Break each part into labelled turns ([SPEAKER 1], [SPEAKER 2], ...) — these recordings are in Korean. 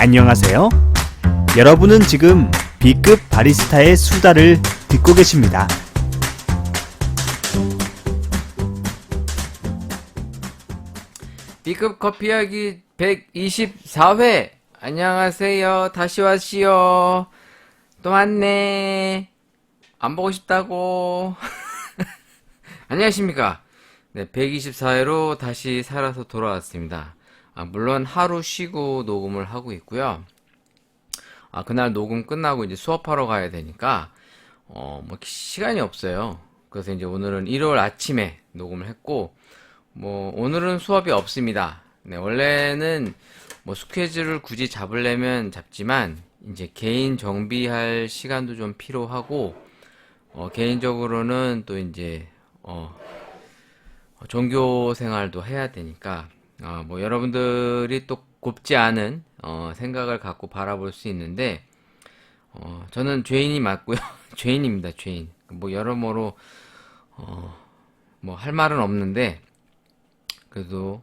[SPEAKER 1] 안녕하세요. 여러분은 지금 B급 바리스타의 수다를 듣고 계십니다.
[SPEAKER 2] B급 커피 이야기 124회. 안녕하세요. 다시 왔시요. 또 왔네. 안 보고 싶다고. 안녕하십니까. 네, 124회로 다시 살아서 돌아왔습니다. 물론 하루 쉬고 녹음을 하고 있고요. 그날 녹음 끝나고 이제 수업하러 가야 되니까, 시간이 없어요. 그래서 이제 오늘은 일요일 아침에 녹음을 했고, 오늘은 수업이 없습니다. 네, 원래는 스케줄을 굳이 잡으려면 잡지만, 이제 개인 정비할 시간도 좀 필요하고, 개인적으로는 또 이제, 종교 생활도 해야 되니까, 여러분들이 또 곱지 않은, 생각을 갖고 바라볼 수 있는데, 저는 죄인이 맞고요. 죄인입니다, 죄인. 여러모로, 할 말은 없는데, 그래도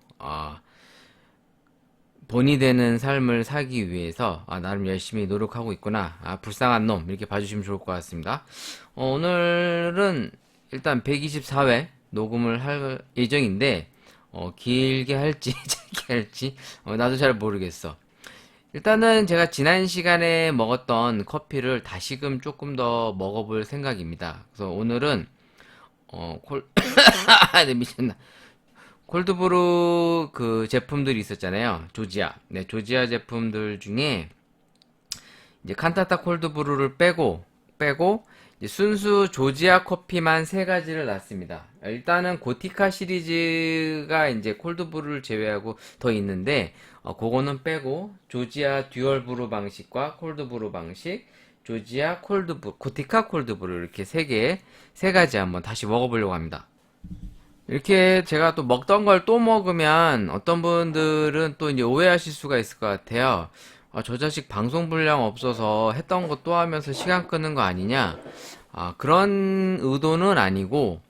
[SPEAKER 2] 본이 되는 삶을 살기 위해서 나름 열심히 노력하고 있구나. 불쌍한 놈 이렇게 봐주시면 좋을 것 같습니다. 오늘은 일단 124회 녹음을 할 예정인데 길게 할지 짧게 할지 나도 잘 모르겠어. 일단은 제가 지난 시간에 먹었던 커피를 다시금 조금 더 먹어볼 생각입니다. 그래서 오늘은 네, 미쳤나. 콜드브루 그 제품들이 있었잖아요. 조지아. 네, 조지아 제품들 중에 이제 칸타타 콜드브루를 빼고 이제 순수 조지아 커피만 세 가지를 놨습니다. 일단은 고티카 시리즈가 이제 콜드브루를 제외하고 더 있는데 그거는 빼고 조지아 듀얼브루 방식과 콜드브루 방식, 조지아 콜드브루, 고티카 콜드브루 이렇게 세 가지 한번 다시 먹어보려고 합니다. 이렇게 제가 또 먹던 걸 또 먹으면 어떤 분들은 또 이제 오해하실 수가 있을 것 같아요. 저 자식 방송 분량 없어서 했던 거 또 하면서 시간 끄는 거 아니냐? 그런 의도는 아니고,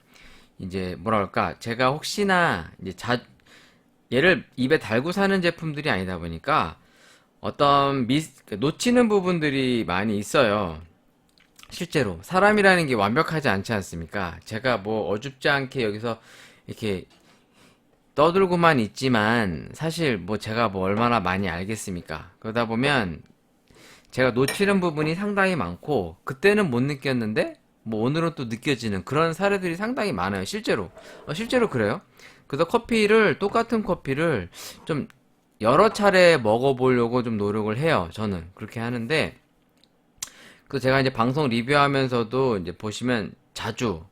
[SPEAKER 2] 이제 뭐랄까, 제가 혹시나 이제 얘를 입에 달고 사는 제품들이 아니다 보니까 어떤 놓치는 부분들이 많이 있어요. 실제로 사람이라는 게 완벽하지 않지 않습니까? 제가 어줍지 않게 여기서 이렇게 떠들고만 있지만 사실 제가 얼마나 많이 알겠습니까? 그러다 보면 제가 놓치는 부분이 상당히 많고 그때는 못 느꼈는데 오늘은 또 느껴지는 그런 사례들이 상당히 많아요. 실제로 그래요. 그래서 똑같은 커피를 좀 여러 차례 먹어보려고 좀 노력을 해요. 저는 그렇게 하는데 그 제가 이제 방송 리뷰하면서도 이제 보시면 자주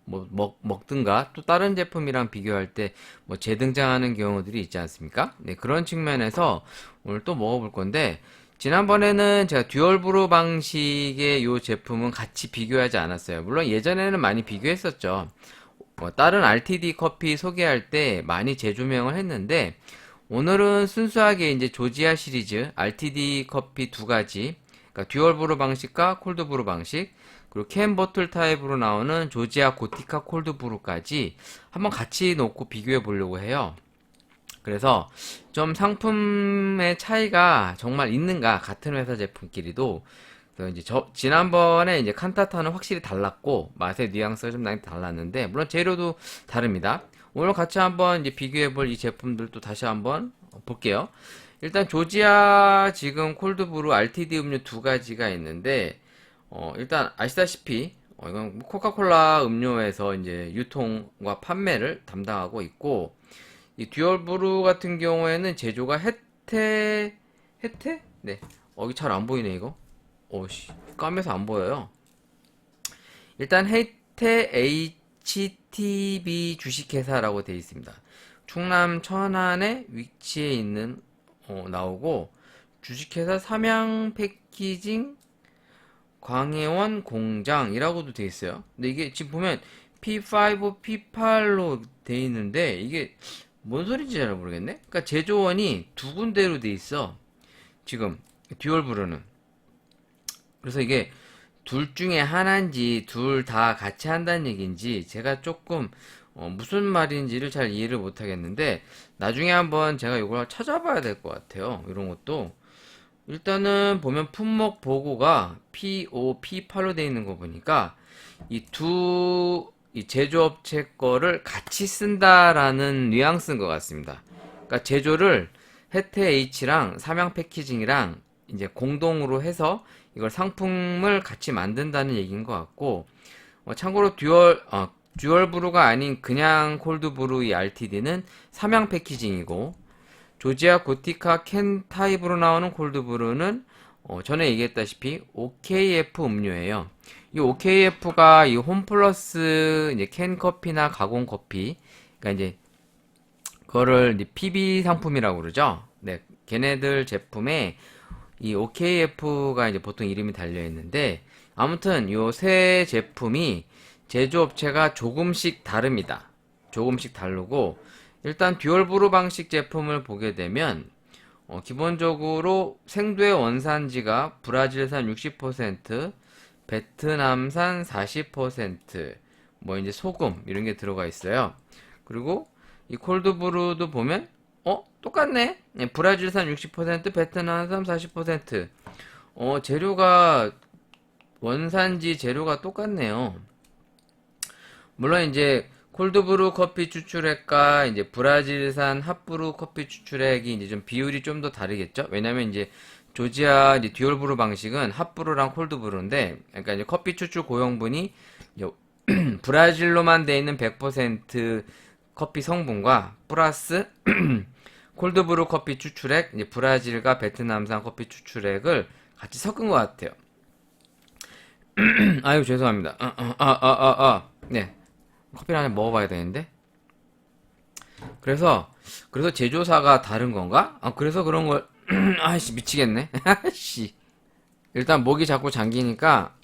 [SPEAKER 2] 먹든가 또 다른 제품이랑 비교할 때 재등장하는 경우들이 있지 않습니까? 네, 그런 측면에서 오늘 또 먹어볼 건데 지난번에는 제가 듀얼브루 방식의 요 제품은 같이 비교하지 않았어요. 물론 예전에는 많이 비교했었죠. 다른 RTD 커피 소개할 때 많이 재조명을 했는데 오늘은 순수하게 이제 조지아 시리즈 RTD 커피 두 가지, 그러니까 듀얼브루 방식과 콜드브루 방식, 그리고 캔 버틀 타입으로 나오는 조지아 고티카 콜드브루까지 한번 같이 놓고 비교해 보려고 해요. 그래서 좀 상품의 차이가 정말 있는가, 같은 회사 제품끼리도. 그래서 이제 지난번에 이제 칸타타는 확실히 달랐고 맛의 뉘앙스가 좀 많이 달랐는데 물론 재료도 다릅니다. 오늘 같이 한번 이제 비교해 볼 이 제품들도 다시 한번 볼게요. 일단 조지아 지금 콜드브루 RTD 음료 두 가지가 있는데 일단 아시다시피 이건 코카콜라 음료에서 이제 유통과 판매를 담당하고 있고 이 듀얼브루 같은 경우에는 제조가 해태? 네. 이게 잘 안 보이네 이거. 까매서 안 보여요. 일단 해태 HTB 주식회사라고 되어 있습니다. 충남 천안에 위치해 있는 나오고 주식회사 삼양 패키징 광해원 공장이라고도 돼 있어요. 근데 이게 지금 보면 P5, P8로 돼 있는데 이게 뭔 소리인지 잘 모르겠네. 그러니까 제조원이 두 군데로 돼 있어. 지금 듀얼브루는. 그래서 이게 둘 중에 하나인지 둘 다 같이 한다는 얘기인지 제가 조금 무슨 말인지를 잘 이해를 못 하겠는데 나중에 한번 제가 이걸 찾아봐야 될 것 같아요. 이런 것도 일단은 보면 품목 보고가 PO, P8로 되어 있는 거 보니까 이 제조업체 거를 같이 쓴다라는 뉘앙스인 것 같습니다. 그러니까 제조를 혜태 H랑 삼양 패키징이랑 이제 공동으로 해서 이걸 상품을 같이 만든다는 얘기인 것 같고, 참고로 듀얼 브루가 아닌 그냥 콜드 브루 이 RTD는 삼양 패키징이고, 조지아 고티카 캔 타입으로 나오는 콜드 브루는 전에 얘기했다시피 OKF 음료예요. 이 OKF가 이 홈플러스 이제 캔 커피나 가공 커피, 그러니까 이제 그거를 이제 PB 상품이라고 그러죠. 네, 걔네들 제품에 이 OKF가 이제 보통 이름이 달려 있는데, 아무튼 요 세 제품이 제조업체가 조금씩 다릅니다. 조금씩 다르고, 일단 듀얼브루 방식 제품을 보게 되면 기본적으로 생두의 원산지가 브라질산 60%, 베트남산 40%, 뭐 이제 소금 이런 게 들어가 있어요. 그리고 이 콜드브루도 보면 똑같네. 네, 브라질산 60%, 베트남산 40%. 재료가 원산지 재료가 똑같네요. 물론 이제 콜드브루 커피 추출액과 이제 브라질산 핫브루 커피 추출액이 이제 좀 비율이 좀 더 다르겠죠? 왜냐면 이제 조지아 이제 듀얼브루 방식은 핫브루랑 콜드브루인데, 그러니까 이제 커피 추출 고용분이 브라질로만 돼 있는 100% 커피 성분과 플러스 콜드브루 커피 추출액, 이제 브라질과 베트남산 커피 추출액을 같이 섞은 것 같아요. 아유, 죄송합니다. 네. 커피를 하나 먹어봐야 되는데. 그래서 제조사가 다른 건가? 그래서 그런 걸, 아이씨, 미치겠네. 아이씨. 일단 목이 자꾸 잠기니까,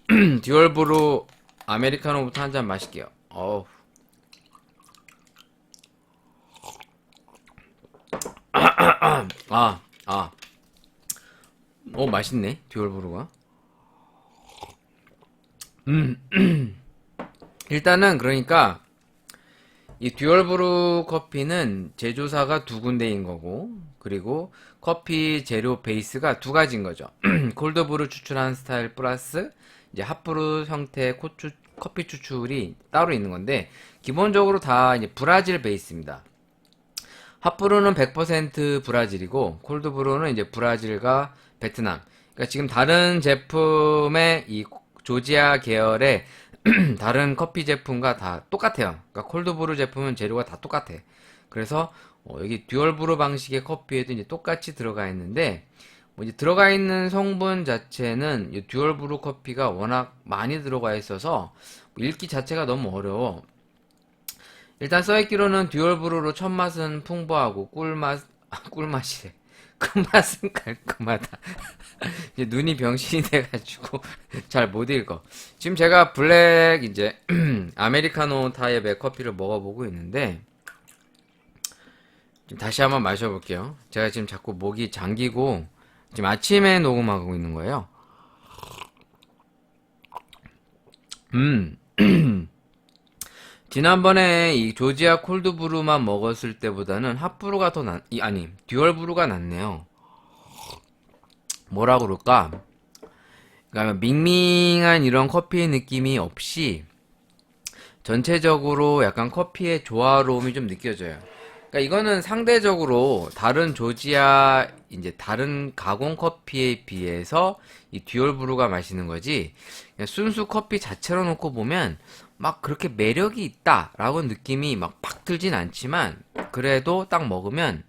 [SPEAKER 2] 듀얼브루 아메리카노부터 한 잔 마실게요. 어우. 맛있네, 듀얼브루가. 일단은 그러니까 이 듀얼브루 커피는 제조사가 두 군데인 거고, 그리고 커피 재료 베이스가 두 가지인 거죠. 콜드브루 추출한 스타일 플러스 이제 핫브루 형태의 커피 추출이 따로 있는 건데, 기본적으로 다 이제 브라질 베이스입니다. 핫브루는 100% 브라질이고, 콜드브루는 이제 브라질과 베트남. 그러니까 지금 다른 제품의 이 조지아 계열의 다른 커피 제품과 다 똑같아요. 그러니까 콜드브루 제품은 재료가 다 똑같아. 그래서 여기 듀얼브루 방식의 커피에도 이제 똑같이 들어가 있는데, 이제 들어가 있는 성분 자체는 이 듀얼브루 커피가 워낙 많이 들어가 있어서 읽기 자체가 너무 어려워. 일단 써있기로는 듀얼브루로 첫 맛은 풍부하고 꿀맛이래. 끝맛은 깔끔하다. 이제 눈이 병신이 돼가지고 잘 못 읽어. 지금 제가 블랙 이제 아메리카노 타입의 커피를 먹어보고 있는데, 지금 다시 한번 마셔볼게요. 제가 지금 자꾸 목이 잠기고 지금 아침에 녹음하고 있는 거예요. 지난번에 이 조지아 콜드브루만 먹었을 때보다는 핫브루가 듀얼브루가 낫네요. 뭐라 그럴까? 그러니까 밍밍한 이런 커피의 느낌이 없이 전체적으로 약간 커피의 조화로움이 좀 느껴져요. 그러니까 이거는 상대적으로 다른 조지아 이제 다른 가공 커피에 비해서 이 듀얼브루가 맛있는 거지, 그냥 순수 커피 자체로 놓고 보면 막 그렇게 매력이 있다라고 느낌이 막 팍 들진 않지만, 그래도 딱 먹으면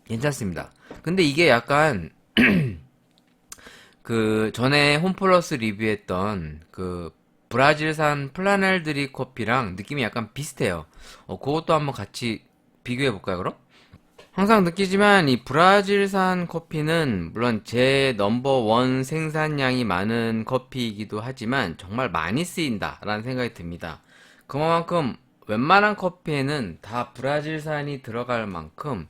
[SPEAKER 2] 괜찮습니다. 근데 이게 약간 그 전에 홈플러스 리뷰했던 그 브라질산 플라넬드리 커피랑 느낌이 약간 비슷해요. 그것도 한번 같이 비교해 볼까요, 그럼? 항상 느끼지만 이 브라질산 커피는 물론 제 넘버원 생산량이 많은 커피이기도 하지만 정말 많이 쓰인다라는 생각이 듭니다. 그만큼 웬만한 커피에는 다 브라질산이 들어갈 만큼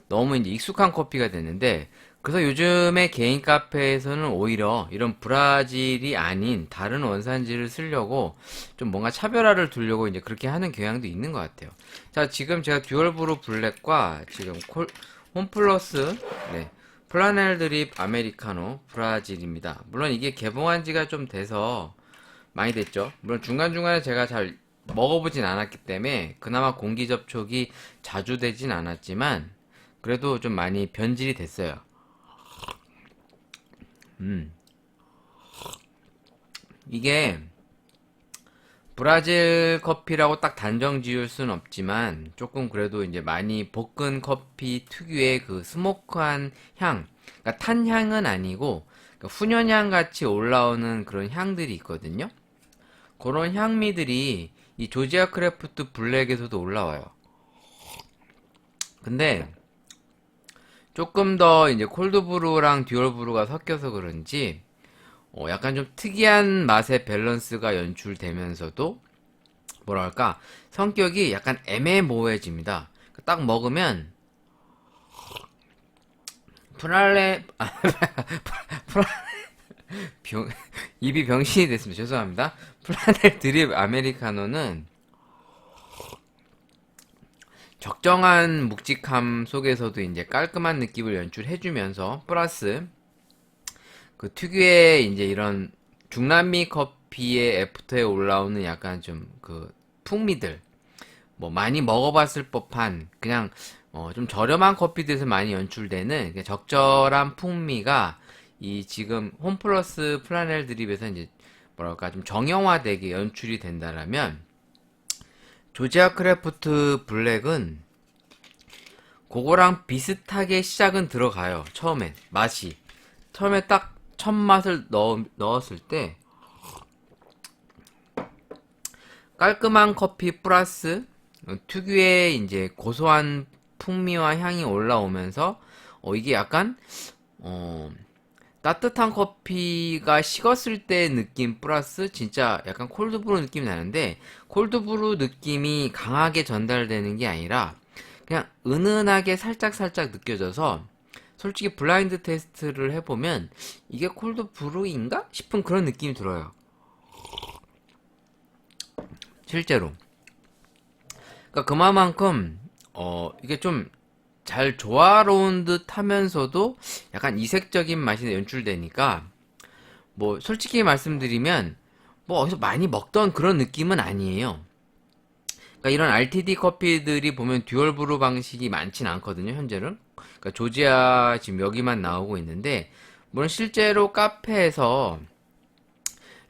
[SPEAKER 2] 너무 이제 익숙한 커피가 됐는데, 그래서 요즘에 개인 카페에서는 오히려 이런 브라질이 아닌 다른 원산지를 쓰려고 좀 뭔가 차별화를 두려고 이제 그렇게 하는 경향도 있는 것 같아요. 자, 지금 제가 듀얼브루 블랙과 지금 홈플러스, 네, 플라넬 드립 아메리카노 브라질입니다. 물론 이게 개봉한 지가 좀 돼서 많이 됐죠. 물론 중간중간에 제가 잘 먹어보진 않았기 때문에 그나마 공기 접촉이 자주 되진 않았지만 그래도 좀 많이 변질이 됐어요. 이게 브라질 커피라고 딱 단정 지을 순 없지만 조금 그래도 이제 많이 볶은 커피 특유의 그 스모크한 향, 그러니까 탄 향은 아니고 그러니까 훈연향 같이 올라오는 그런 향들이 있거든요. 그런 향미들이 이 조지아 크래프트 블랙에서도 올라와요. 근데 조금 더 이제 콜드브루랑 듀얼브루가 섞여서 그런지 약간 좀 특이한 맛의 밸런스가 연출되면서도 뭐랄까 성격이 약간 애매모호해집니다. 딱 먹으면 프랄레 입이 병신이 됐습니다. 죄송합니다. 플라넬 드립 아메리카노는 적정한 묵직함 속에서도 이제 깔끔한 느낌을 연출해주면서 플러스 그 특유의 이제 이런 중남미 커피의 애프터에 올라오는 약간 좀 그 풍미들 뭐 많이 먹어봤을 법한 그냥 좀 저렴한 커피들에서 많이 연출되는 그냥 적절한 풍미가 이 지금 홈플러스 플라넬 드립에서 이제 뭐랄까 좀 정형화되게 연출이 된다라면 조지아 크래프트 블랙은 그거랑 비슷하게 시작은 들어가요. 처음에 딱 첫 맛을 넣었을 때 깔끔한 커피 플러스 특유의 이제 고소한 풍미와 향이 올라오면서 이게 약간 따뜻한 커피가 식었을 때 느낌 플러스 진짜 약간 콜드브루 느낌이 나는데 콜드브루 느낌이 강하게 전달되는 게 아니라 그냥 은은하게 살짝 느껴져서 솔직히 블라인드 테스트를 해보면 이게 콜드브루인가 싶은 그런 느낌이 들어요. 실제로. 그러니까 그만큼 이게 좀 잘 조화로운 듯 하면서도 약간 이색적인 맛이 연출되니까 뭐 솔직히 말씀드리면 뭐 어디서 많이 먹던 그런 느낌은 아니에요. 그러니까 이런 RTD 커피들이 보면 듀얼 브루 방식이 많진 않거든요, 현재는. 그러니까 조지아 지금 여기만 나오고 있는데 물론 실제로 카페에서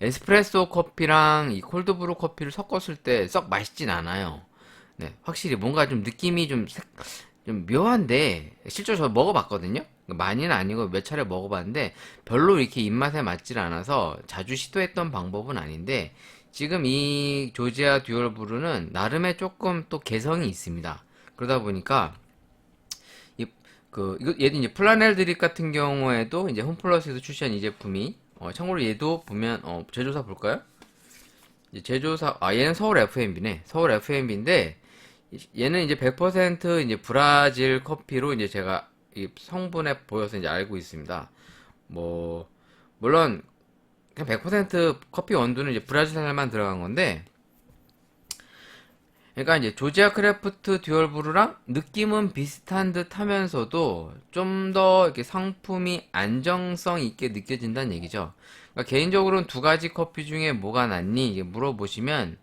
[SPEAKER 2] 에스프레소 커피랑 이 콜드브루 커피를 섞었을 때 썩 맛있진 않아요. 네, 확실히 뭔가 좀 느낌이 좀 묘한데 실제로 저 먹어봤거든요. 많이는 아니고 몇 차례 먹어봤는데 별로 이렇게 입맛에 맞질 않아서 자주 시도했던 방법은 아닌데 지금 이 조지아 듀얼 브루는 나름의 조금 또 개성이 있습니다. 그러다 보니까 얘도 이제 플라넬 드립 같은 경우에도 이제 홈플러스에서 출시한 이 제품이 참고로 얘도 보면 제조사 볼까요? 이제 제조사 얘는 서울 FMB네. 서울 FMB인데 얘는 이제 100% 이제 브라질 커피로 이제 제가 이 성분에 보여서 이제 알고 있습니다. 뭐 물론 그냥 100% 커피 원두는 이제 브라질산만 들어간 건데 그러니까 이제 조지아 크래프트 듀얼 브루랑 느낌은 비슷한 듯 하면서도 좀 더 이렇게 상품이 안정성 있게 느껴진다는 얘기죠. 그러니까 개인적으로는 두 가지 커피 중에 뭐가 낫니 이게 물어보시면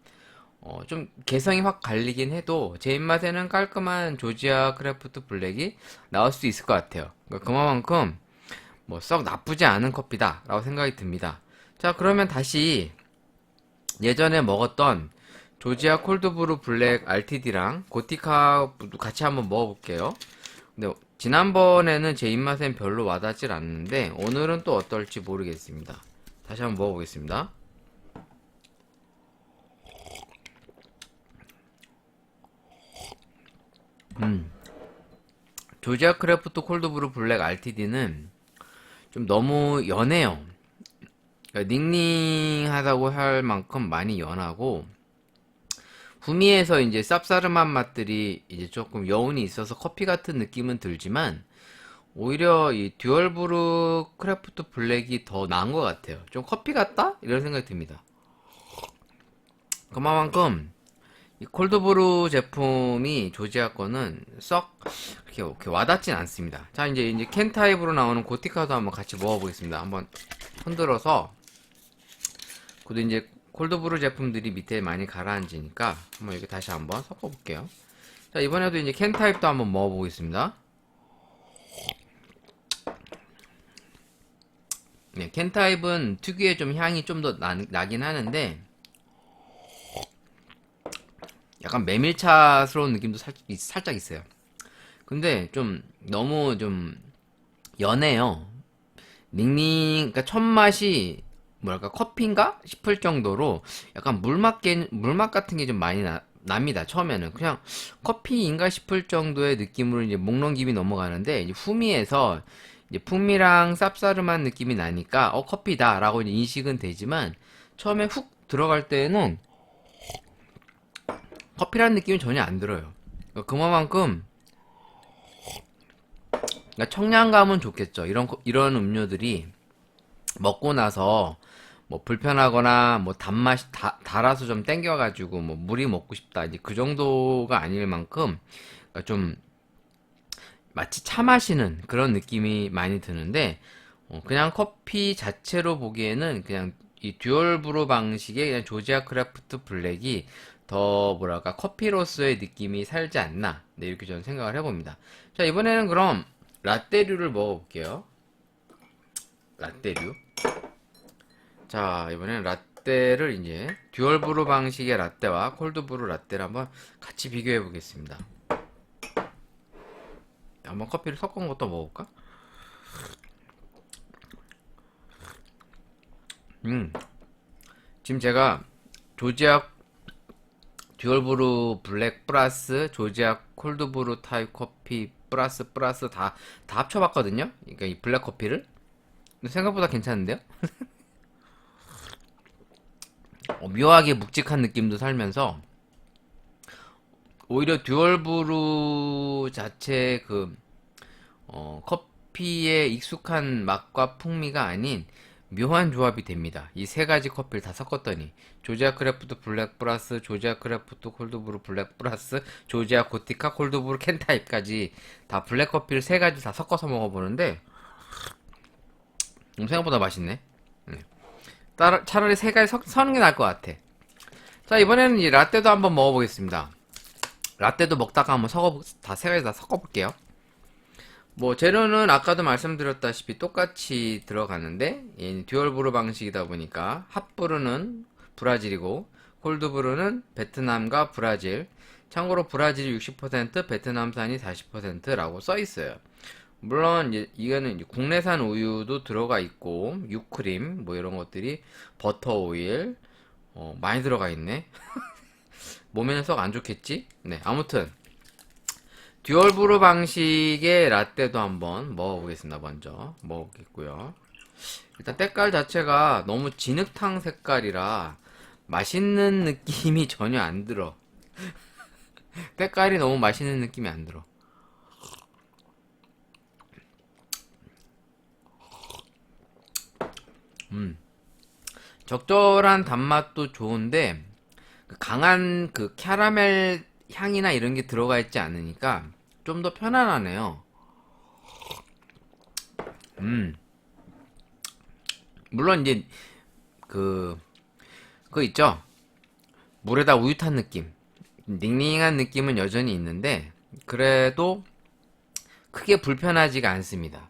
[SPEAKER 2] 좀 개성이 확 갈리긴 해도 제 입맛에는 깔끔한 조지아 크래프트 블랙이 나올 수 있을 것 같아요. 그러니까 그만큼 뭐 썩 나쁘지 않은 커피다 라고 생각이 듭니다. 자, 그러면 다시 예전에 먹었던 조지아 콜드브루 블랙 RTD랑 고티카 같이 한번 먹어볼게요. 근데 지난번에는 제 입맛엔 별로 와닿질 않는데 오늘은 또 어떨지 모르겠습니다. 다시 한번 먹어보겠습니다. 조지아 크래프트 콜드브루 블랙 RTD는 좀 너무 연해요. 그러니까 닝닝하다고 할 만큼 많이 연하고 후미에서 이제 쌉싸름한 맛들이 이제 조금 여운이 있어서 커피 같은 느낌은 들지만 오히려 이 듀얼브루 크래프트 블랙이 더 나은 것 같아요. 좀 커피 같다? 이런 생각이 듭니다. 그만큼 이 콜드브루 제품이 조지아 거는 썩 이렇게 와닿진 않습니다. 자, 이제 캔 타입으로 나오는 고티카도 한번 같이 먹어보겠습니다. 한번 흔들어서. 그래도 이제 콜드브루 제품들이 밑에 많이 가라앉으니까 한번 이렇게 다시 한번 섞어볼게요. 자, 이번에도 이제 캔 타입도 한번 먹어보겠습니다. 네, 캔 타입은 특유의 좀 향이 좀 더 나긴 하는데 약간 메밀차스러운 느낌도 살짝 있어요. 근데 좀 너무 좀 연해요. 그러니까 첫 맛이 뭐랄까 커피인가 싶을 정도로 약간 물맛 같은 게 좀 많이 납니다. 처음에는 그냥 커피인가 싶을 정도의 느낌으로 이제 목 넘김이 넘어가는데 이제 후미에서 이제 풍미랑 쌉싸름한 느낌이 나니까 커피다라고 이제 인식은 되지만 처음에 훅 들어갈 때는 커피라는 느낌이 전혀 안 들어요. 그만큼 그러니까 청량감은 좋겠죠. 이런 음료들이 먹고 나서 뭐 불편하거나 뭐 단맛이 달아서 좀 땡겨가지고 뭐 물이 먹고 싶다 이제 그 정도가 아닐 만큼 그러니까 좀 마치 차 마시는 그런 느낌이 많이 드는데 그냥 커피 자체로 보기에는 그냥 이 듀얼 브루 방식의 그냥 조지아 크래프트 블랙이 더 뭐랄까 커피로서의 느낌이 살지 않나 네, 이렇게 저는 생각을 해봅니다. 자, 이번에는 그럼 라떼류를 먹어볼게요. 라떼류. 자, 이번에는 라떼를 이제 듀얼 브루 방식의 라떼와 콜드 브루 라떼를 한번 같이 비교해 보겠습니다. 한번 커피를 섞은 것도 먹어볼까? 지금 제가 조지아 듀얼 브루 블랙 플러스 조지아 콜드 브루 타입 커피 플러스 다 합쳐봤거든요. 그러니까 이 블랙 커피를. 근데 생각보다 괜찮은데요? 묘하게 묵직한 느낌도 살면서 오히려 듀얼 브루 자체 커피의 익숙한 맛과 풍미가 아닌 묘한 조합이 됩니다. 이 세 가지 커피를 다 섞었더니 조지아 크래프트 블랙 플러스 조지아 크래프트 콜드브루 블랙 플러스 조지아 고티카 콜드브루 캔 타입까지 다 블랙 커피를 세 가지 다 섞어서 먹어보는데 생각보다 맛있네. 차라리 세 가지 서는 게 나을 것 같아. 자, 이번에는 이 라떼도 한번 먹어보겠습니다. 라떼도 먹다가 한번 세 가지 다 섞어볼게요. 뭐 재료는 아까도 말씀드렸다시피 똑같이 들어가는데 듀얼 브루 방식이다 보니까 핫브루는 브라질이고 콜드브루는 베트남과 브라질. 참고로 브라질이 60% 베트남산이 40%라고 써 있어요. 물론 이거는 이제 국내산 우유도 들어가 있고 유크림 뭐 이런 것들이 버터 오일 많이 들어가 있네. 몸에는 썩 안 좋겠지? 네, 아무튼 듀얼 브루 방식의 라떼도 한번 먹어보겠습니다. 먼저 먹겠고요. 일단 때깔 자체가 너무 진흙탕 색깔이라 맛있는 느낌이 전혀 안 들어. 때깔이 너무 맛있는 느낌이 안 들어. 적절한 단맛도 좋은데 강한 그 캐러멜 향이나 이런 게 들어가 있지 않으니까 좀 더 편안하네요. 물론 이제 그거 있죠. 물에다 우유 탄 느낌, 닝닝한 느낌은 여전히 있는데 그래도 크게 불편하지가 않습니다.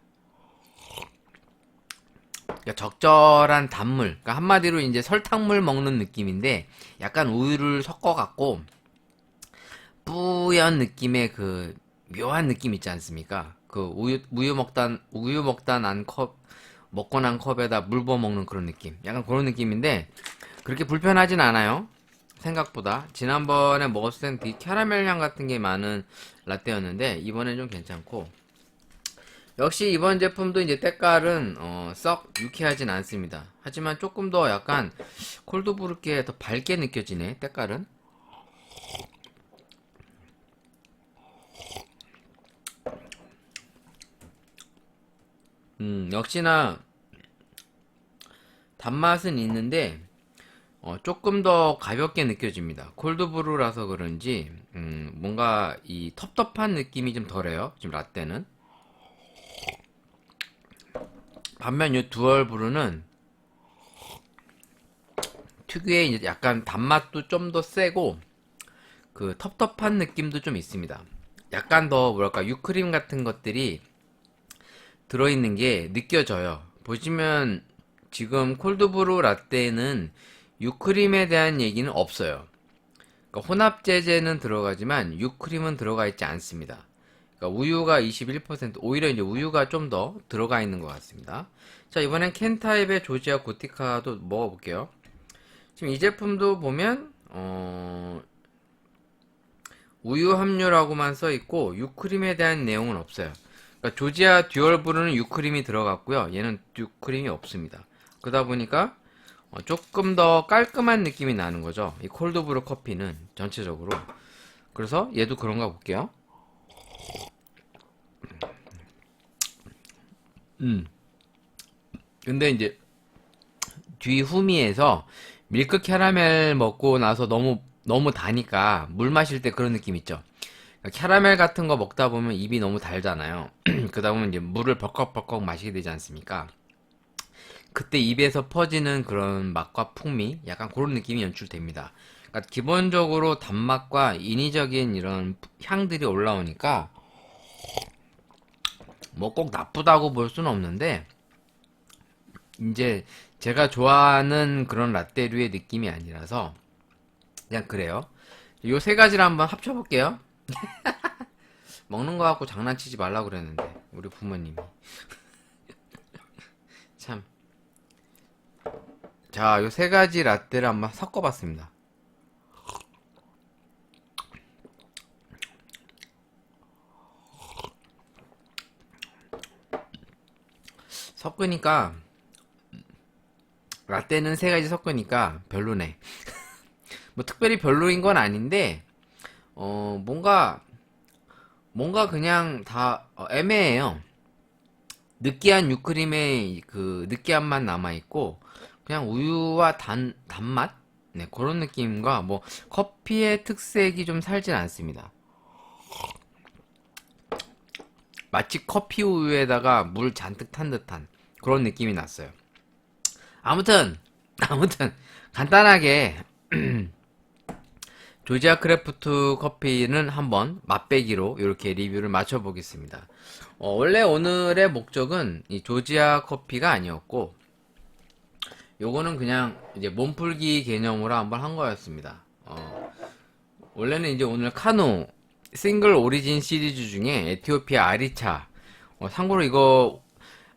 [SPEAKER 2] 그러니까 적절한 단물, 그러니까 한마디로 이제 설탕물 먹는 느낌인데 약간 우유를 섞어갖고 뿌연 느낌의 그 묘한 느낌 있지 않습니까? 그 우유 먹다 난 먹고 난 컵에다 물 부어 먹는 그런 느낌. 약간 그런 느낌인데 그렇게 불편하진 않아요. 생각보다. 지난번에 먹었을 땐 되게 캐러멜 향 같은 게 많은 라떼였는데 이번엔 좀 괜찮고. 역시 이번 제품도 이제 때깔은 썩 유쾌하진 않습니다. 하지만 조금 더 약간 콜드브루께 더 밝게 느껴지네. 때깔은. 역시나 단맛은 있는데 조금 더 가볍게 느껴집니다. 콜드브루라서 그런지 뭔가 이 텁텁한 느낌이 좀 덜해요. 지금 라떼는. 반면 이 듀얼브루는 특유의 이제 약간 단맛도 좀 더 세고 그 텁텁한 느낌도 좀 있습니다. 약간 더 뭐랄까 유크림 같은 것들이 들어있는 게 느껴져요. 보시면 지금 콜드브루 라떼는 유크림에 대한 얘기는 없어요. 그러니까 혼합제제는 들어가지만 유크림은 들어가 있지 않습니다. 그러니까 우유가 21%, 오히려 이제 우유가 좀 더 들어가 있는 것 같습니다. 자, 이번엔 캔타입의 조지아 고티카도 먹어볼게요. 지금 이 제품도 보면 우유 함유라고만 써 있고 유크림에 대한 내용은 없어요. 그러니까 조지아 듀얼브루는 유크림이 들어갔고요. 얘는 유크림이 없습니다. 그러다 보니까 조금 더 깔끔한 느낌이 나는 거죠. 이 콜드브루 커피는 전체적으로. 그래서 얘도 그런가 볼게요. 근데 이제 뒤 후미에서 밀크 캐러멜 먹고 나서 너무 다니까 물 마실 때 그런 느낌 있죠. 그러니까 캐러멜 같은 거 먹다 보면 입이 너무 달잖아요. 그러다 보면 이제 물을 벌컥벌컥 마시게 되지 않습니까? 그때 입에서 퍼지는 그런 맛과 풍미, 약간 그런 느낌이 연출됩니다. 그러니까 기본적으로 단맛과 인위적인 이런 향들이 올라오니까 뭐 꼭 나쁘다고 볼 수는 없는데 이제 제가 좋아하는 그런 라떼류의 느낌이 아니라서 그냥 그래요. 요 세 가지를 한번 합쳐볼게요. 먹는 거 갖고 장난치지 말라고 그랬는데 우리 부모님이 참. 자, 요 세 가지 라떼를 한번 섞어봤습니다. 섞으니까 라떼는 세 가지 섞으니까 별로네. 뭐 특별히 별로인 건 아닌데 뭔가 그냥 다 애매해요. 느끼한 유크림의 그 느끼한 맛 남아있고 그냥 우유와 단맛? 네, 그런 느낌과 뭐 커피의 특색이 좀 살진 않습니다. 마치 커피 우유에다가 물 잔뜩 탄 듯한 그런 느낌이 났어요. 아무튼 간단하게 조지아 크래프트 커피는 한번 맛배기로 이렇게 리뷰를 맞춰보겠습니다. 원래 오늘의 목적은 이 조지아 커피가 아니었고 요거는 그냥 이제 몸풀기 개념으로 한번 한 거였습니다. 원래는 이제 오늘 카누 싱글 오리진 시리즈 중에 에티오피아 아리차 참고로 이거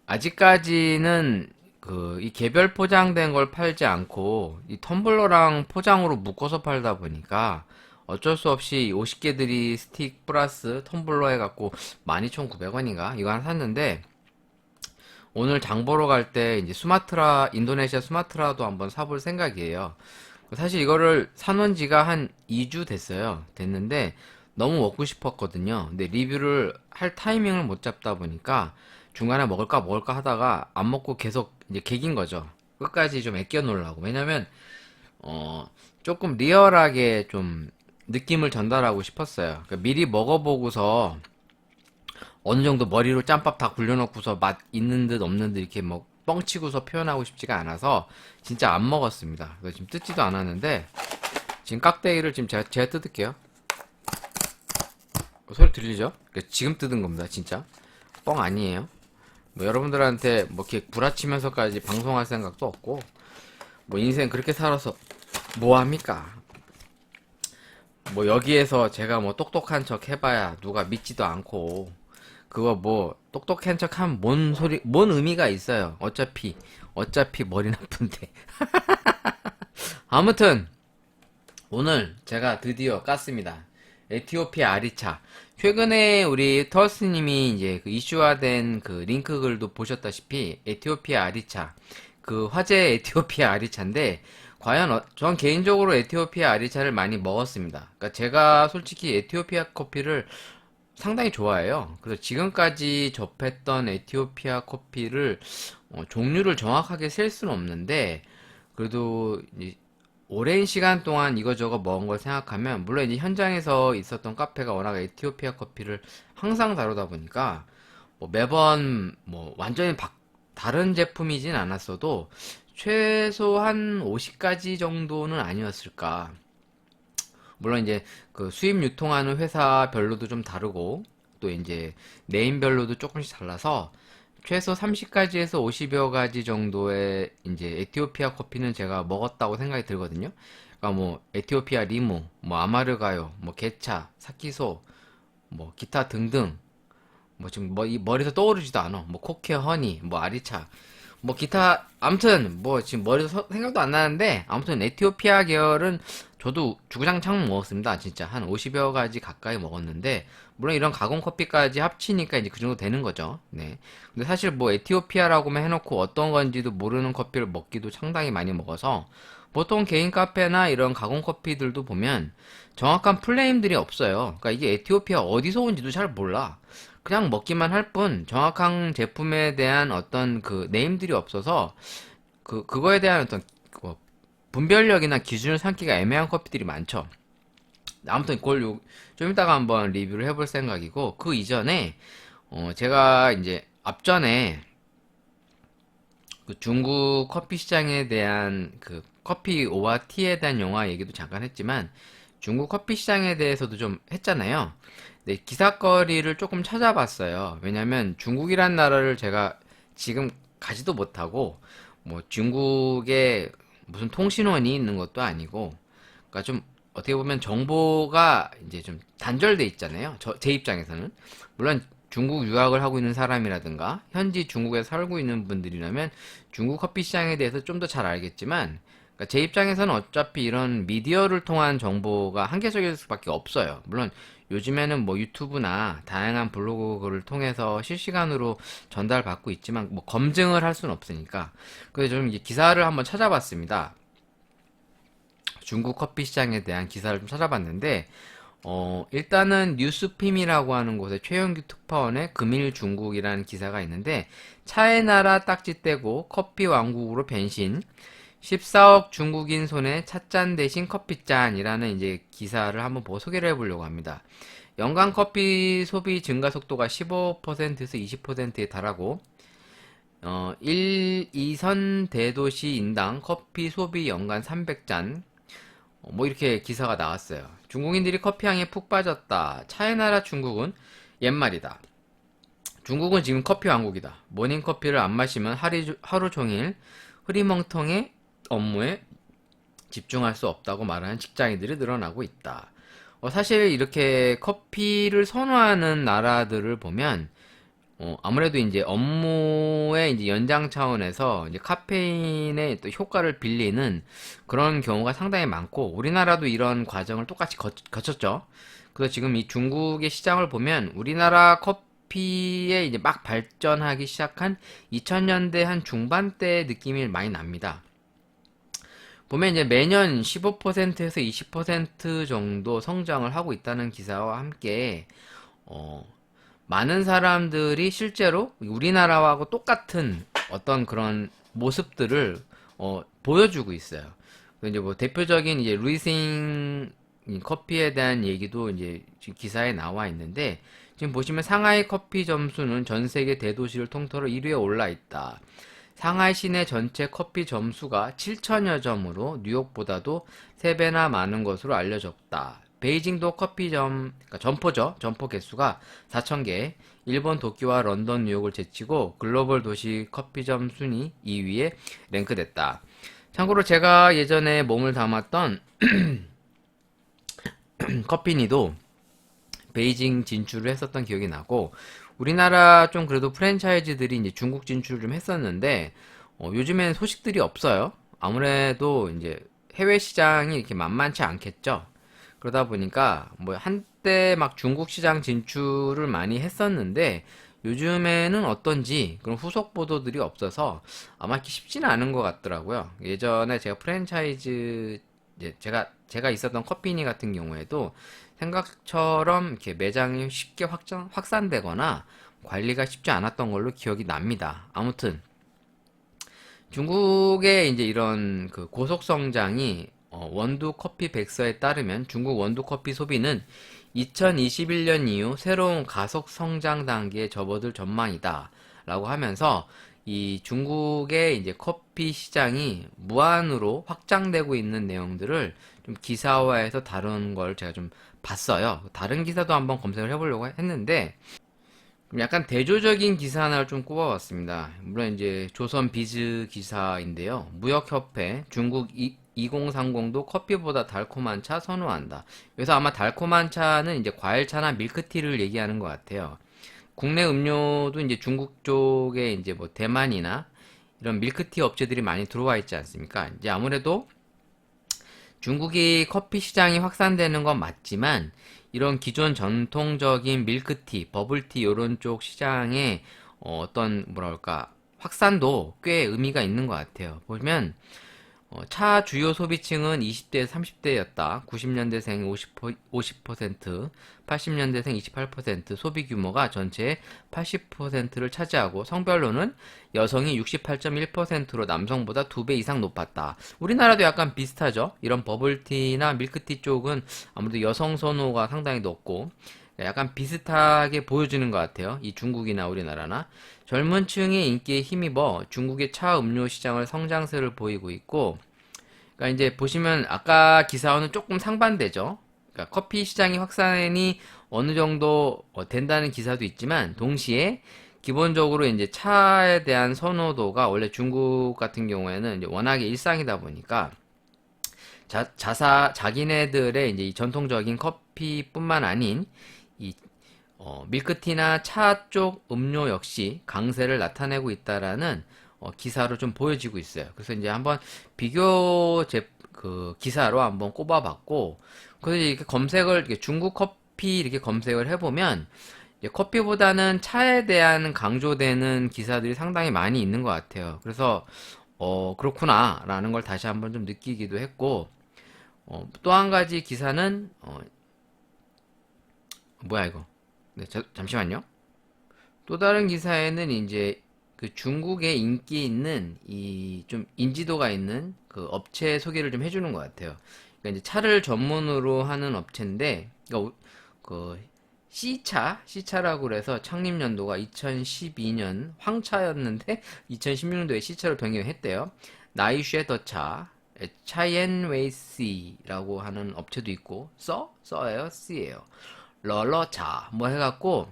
[SPEAKER 2] 아직까지는 이 개별 포장된 걸 팔지 않고 이 텀블러랑 포장으로 묶어서 팔다 보니까 어쩔 수 없이 50개들이 스틱 플러스 텀블러 해갖고 12,900원인가 이거 하나 샀는데 오늘 장 보러 갈 때 이제 인도네시아 수마트라도 한번 사볼 생각이에요. 사실 이거를 사놓은 지가 한 2주 됐는데 너무 먹고 싶었거든요. 근데 리뷰를 할 타이밍을 못 잡다 보니까 중간에 먹을까 하다가 안 먹고 계속 이제 개긴 거죠. 끝까지 좀 아껴 놓으려고. 왜냐면 조금 리얼하게 좀 느낌을 전달하고 싶었어요. 그러니까 미리 먹어보고서 어느 정도 머리로 짬밥 다 굴려놓고서 맛 있는 듯 없는 듯 이렇게 뭐 뻥치고서 표현하고 싶지가 않아서 진짜 안 먹었습니다. 그래서 지금 뜯지도 않았는데 지금 깍대기를 지금 제가 뜯을게요. 소리 들리죠? 그러니까 지금 뜯은 겁니다. 진짜 뻥 아니에요. 뭐 여러분들한테 뭐 이렇게 구라치면서까지 방송할 생각도 없고 뭐 인생 그렇게 살아서 뭐 합니까? 뭐 여기에서 제가 뭐 똑똑한 척 해봐야 누가 믿지도 않고 그거 뭐 똑똑한 척 하면 뭔 의미가 있어요. 어차피 머리 나쁜데. 아무튼 오늘 제가 드디어 깠습니다. 에티오피아 아리차. 최근에 우리 터스님이 이제 그 이슈화된 그 링크 글도 보셨다시피 에티오피아 아리차 그 화제 에티오피아 아리차인데 과연 전 개인적으로 에티오피아 아리차를 많이 먹었습니다. 그러니까 제가 솔직히 에티오피아 커피를 상당히 좋아해요. 그래서 지금까지 접했던 에티오피아 커피를 종류를 정확하게 셀 수는 없는데 그래도 오랜 시간 동안 이거저거 먹은 걸 생각하면, 물론 이제 현장에서 있었던 카페가 워낙 에티오피아 커피를 항상 다루다 보니까, 뭐 매번 뭐 완전히 다른 제품이진 않았어도 최소 한 50가지 정도는 아니었을까. 물론 이제 그 수입 유통하는 회사별로도 좀 다르고, 또 이제 네임별로도 조금씩 달라서 최소 30가지에서 50여 가지 정도의 이제 에티오피아 커피는 제가 먹었다고 생각이 들거든요. 그러니까 뭐 에티오피아 리무, 뭐 아마르가요, 뭐 게차, 사키소, 뭐 기타 등등, 뭐 지금 뭐 이 머리에서 떠오르지도 않아. 뭐 코케 허니, 뭐 아리차, 뭐 기타, 아무튼 뭐 지금 머리에서 생각도 안 나는데, 아무튼 에티오피아 계열은 저도 주구장창 먹었습니다. 진짜 한 50여 가지 가까이 먹었는데, 물론 이런 가공 커피까지 합치니까 이제 그 정도 되는 거죠. 네. 근데 사실 뭐 에티오피아라고만 해놓고 어떤 건지도 모르는 커피를 먹기도 상당히 많이 먹어서, 보통 개인 카페나 이런 가공 커피들도 보면 정확한 플레임들이 없어요. 그러니까 이게 에티오피아 어디서 온지도 잘 몰라. 그냥 먹기만 할 뿐 정확한 제품에 대한 어떤 그 네임들이 없어서 그거에 대한 어떤 분별력이나 기준을 삼기가 애매한 커피들이 많죠. 아무튼 그걸 좀 이따가 한번 리뷰를 해볼 생각이고, 그 이전에 제가 이제 앞전에 그 중국 커피 시장에 대한 그 커피 오와 티에 대한 영화 얘기도 잠깐 했지만, 중국 커피 시장에 대해서도 좀 했잖아요. 네, 기사거리를 조금 찾아봤어요. 왜냐면 중국이란 나라를 제가 지금 가지도 못하고, 뭐 중국에 무슨 통신원이 있는 것도 아니고, 그러니까 좀 어떻게 보면 정보가 이제 좀 단절돼 있잖아요. 제 입장에서는. 물론 중국 유학을 하고 있는 사람이라든가 현지 중국에 살고 있는 분들이라면 중국 커피 시장에 대해서 좀 더 잘 알겠지만, 그러니까 제 입장에서는 어차피 이런 미디어를 통한 정보가 한계적일 수밖에 없어요. 물론 요즘에는 뭐 유튜브나 다양한 블로그를 통해서 실시간으로 전달받고 있지만 뭐 검증을 할 수는 없으니까. 그래서 좀 이제 기사를 한번 찾아봤습니다. 중국 커피 시장에 대한 기사를 좀 찾아봤는데, 일단은 뉴스핌이라고 하는 곳에 최영규 특파원의 금일 중국이라는 기사가 있는데, 차의 나라 딱지 떼고 커피 왕국으로 변신, 14억 중국인 손에 찻잔 대신 커피잔이라는 이제 기사를 한번 보고 소개를 해보려고 합니다. 연간 커피 소비 증가 속도가 15%에서 20%에 달하고, 1, 2선 대도시 인당 커피 소비 연간 300잔, 뭐 이렇게 기사가 나왔어요. 중국인들이 커피향에 푹 빠졌다. 차의 나라 중국은 옛말이다. 중국은 지금 커피 왕국이다. 모닝커피를 안 마시면 하루 종일 흐리멍텅해 업무에 집중할 수 없다고 말하는 직장인들이 늘어나고 있다. 사실 이렇게 커피를 선호하는 나라들을 보면 아무래도 이제 업무의 이제 연장 차원에서 이제 카페인의 또 효과를 빌리는 그런 경우가 상당히 많고, 우리나라도 이런 과정을 똑같이 거쳤죠. 그래서 지금 이 중국의 시장을 보면 우리나라 커피에 이제 막 발전하기 시작한 2000년대 한 중반대 느낌이 많이 납니다. 보면 이제 매년 15%에서 20% 정도 성장을 하고 있다는 기사와 함께, 많은 사람들이 실제로 우리나라하고 똑같은 어떤 그런 모습들을 보여주고 있어요. 이제 뭐 대표적인 이제 루이싱 커피에 대한 얘기도 이제 기사에 나와 있는데, 지금 보시면 상하이 커피 점수는 전 세계 대도시를 통틀어 1위에 올라 있다. 상하이 시내 전체 커피 점수가 7천여 점으로 뉴욕보다도 3배나 많은 것으로 알려졌다. 베이징도 그러니까 점포죠. 점포 개수가 4,000개, 일본 도쿄와 런던, 뉴욕을 제치고 글로벌 도시 커피점 순위 2위에 랭크됐다. 참고로 제가 예전에 몸을 담았던 커피니도 베이징 진출을 했었던 기억이 나고, 우리나라 좀 그래도 프랜차이즈들이 이제 중국 진출을 좀 했었는데, 요즘엔 소식들이 없어요. 아무래도 이제 해외 시장이 이렇게 만만치 않겠죠. 그러다 보니까 뭐 한때 막 중국 시장 진출을 많이 했었는데, 요즘에는 어떤지 그런 후속 보도들이 없어서 아마 이렇게 쉽지는 않은 것 같더라고요. 예전에 제가 프랜차이즈 제가 있었던 커피니 같은 경우에도 생각처럼 이렇게 매장이 쉽게 확산되거나 관리가 쉽지 않았던 걸로 기억이 납니다. 아무튼 중국의 이제 이런 그 고속 성장이 원두 커피 백서에 따르면 중국 원두 커피 소비는 2021년 이후 새로운 가속 성장 단계에 접어들 전망이다 라고 하면서 이 중국의 이제 커피 시장이 무한으로 확장되고 있는 내용들을 좀 기사화해서 다룬 걸 제가 좀 봤어요. 다른 기사도 한번 검색을 해보려고 했는데 약간 대조적인 기사 하나를 좀 꼽아봤습니다. 물론 이제 조선 비즈 기사인데요. 무역협회 중국 2030도 커피보다 달콤한 차 선호한다. 그래서 아마 달콤한 차는 이제 과일차나 밀크티를 얘기하는 것 같아요. 국내 음료도 이제 중국 쪽에 이제 뭐 대만이나 이런 밀크티 업체들이 많이 들어와 있지 않습니까? 이제 아무래도 중국이 커피 시장이 확산되는 건 맞지만 이런 기존 전통적인 밀크티, 버블티 이런 쪽 시장의 어떤 뭐랄까 확산도 꽤 의미가 있는 것 같아요. 보면 차 주요 소비층은 20대, 30대였다. 90년대생 50%, 80년대생 28%, 소비 규모가 전체의 80%를 차지하고 성별로는 여성이 68.1%로 남성보다 2배 이상 높았다. 우리나라도 약간 비슷하죠? 이런 버블티나 밀크티 쪽은 아무래도 여성 선호가 상당히 높고 약간 비슷하게 보여지는 것 같아요. 이 중국이나 우리나라나. 젊은 층의 인기에 힘입어 중국의 차 음료 시장을 성장세를 보이고 있고, 그러니까 이제 보시면 아까 기사와는 조금 상반되죠. 그러니까 커피 시장이 확산이 어느 정도 된다는 기사도 있지만, 동시에 기본적으로 이제 차에 대한 선호도가 원래 중국 같은 경우에는 이제 워낙에 일상이다 보니까 자기네들의 이제 이 전통적인 커피뿐만 아닌 이 밀크티나 차 쪽 음료 역시 강세를 나타내고 있다라는 기사로 좀 보여지고 있어요. 그래서 이제 한번 비교 그 기사로 한번 꼽아봤고, 그래서 이렇게 검색을 이렇게 중국 커피 이렇게 검색을 해보면 이제 커피보다는 차에 대한 강조되는 기사들이 상당히 많이 있는 것 같아요. 그래서 그렇구나라는 걸 다시 한번 좀 느끼기도 했고, 또 한 가지 기사는 뭐야 이거? 네, 잠시만요. 또 다른 기사에는 이제 그 중국에 인기 있는 이 좀 인지도가 있는 그 업체 소개를 좀 해주는 것 같아요. 그러니까 이제 차를 전문으로 하는 업체인데, 그러니까 그 C차라고 그래서 창립 연도가 2012년 황차였는데 2016년도에 C차로 변경했대요. 나이쉐더차, 차이엔웨이시라고 하는 업체도 있고, 써예요, C예요. 러러차 뭐 해갖고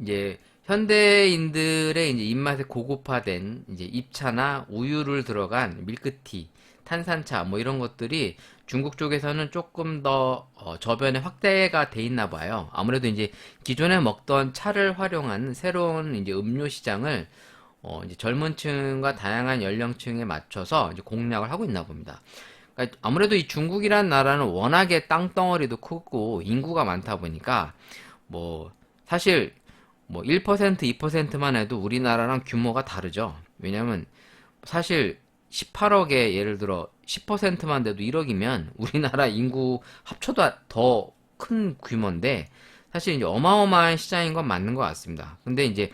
[SPEAKER 2] 이제 현대인들의 이제 입맛에 고급화된 이제 잎차나 우유를 들어간 밀크티, 탄산차 뭐 이런 것들이 중국 쪽에서는 조금 더 저변에 확대가 돼 있나 봐요. 아무래도 이제 기존에 먹던 차를 활용한 새로운 이제 음료 시장을 이제 젊은 층과 다양한 연령층에 맞춰서 이제 공략을 하고 있나 봅니다. 그러니까 아무래도 이 중국이란 나라는 워낙에 땅덩어리도 크고 인구가 많다 보니까 뭐 사실 뭐 1%, 2%만 해도 우리나라랑 규모가 다르죠. 왜냐면 사실 18억에 예를 들어 10%만 돼도 1억이면 우리나라 인구 합쳐도 더 큰 규모인데 사실 이제 어마어마한 시장인 건 맞는 것 같습니다. 근데 이제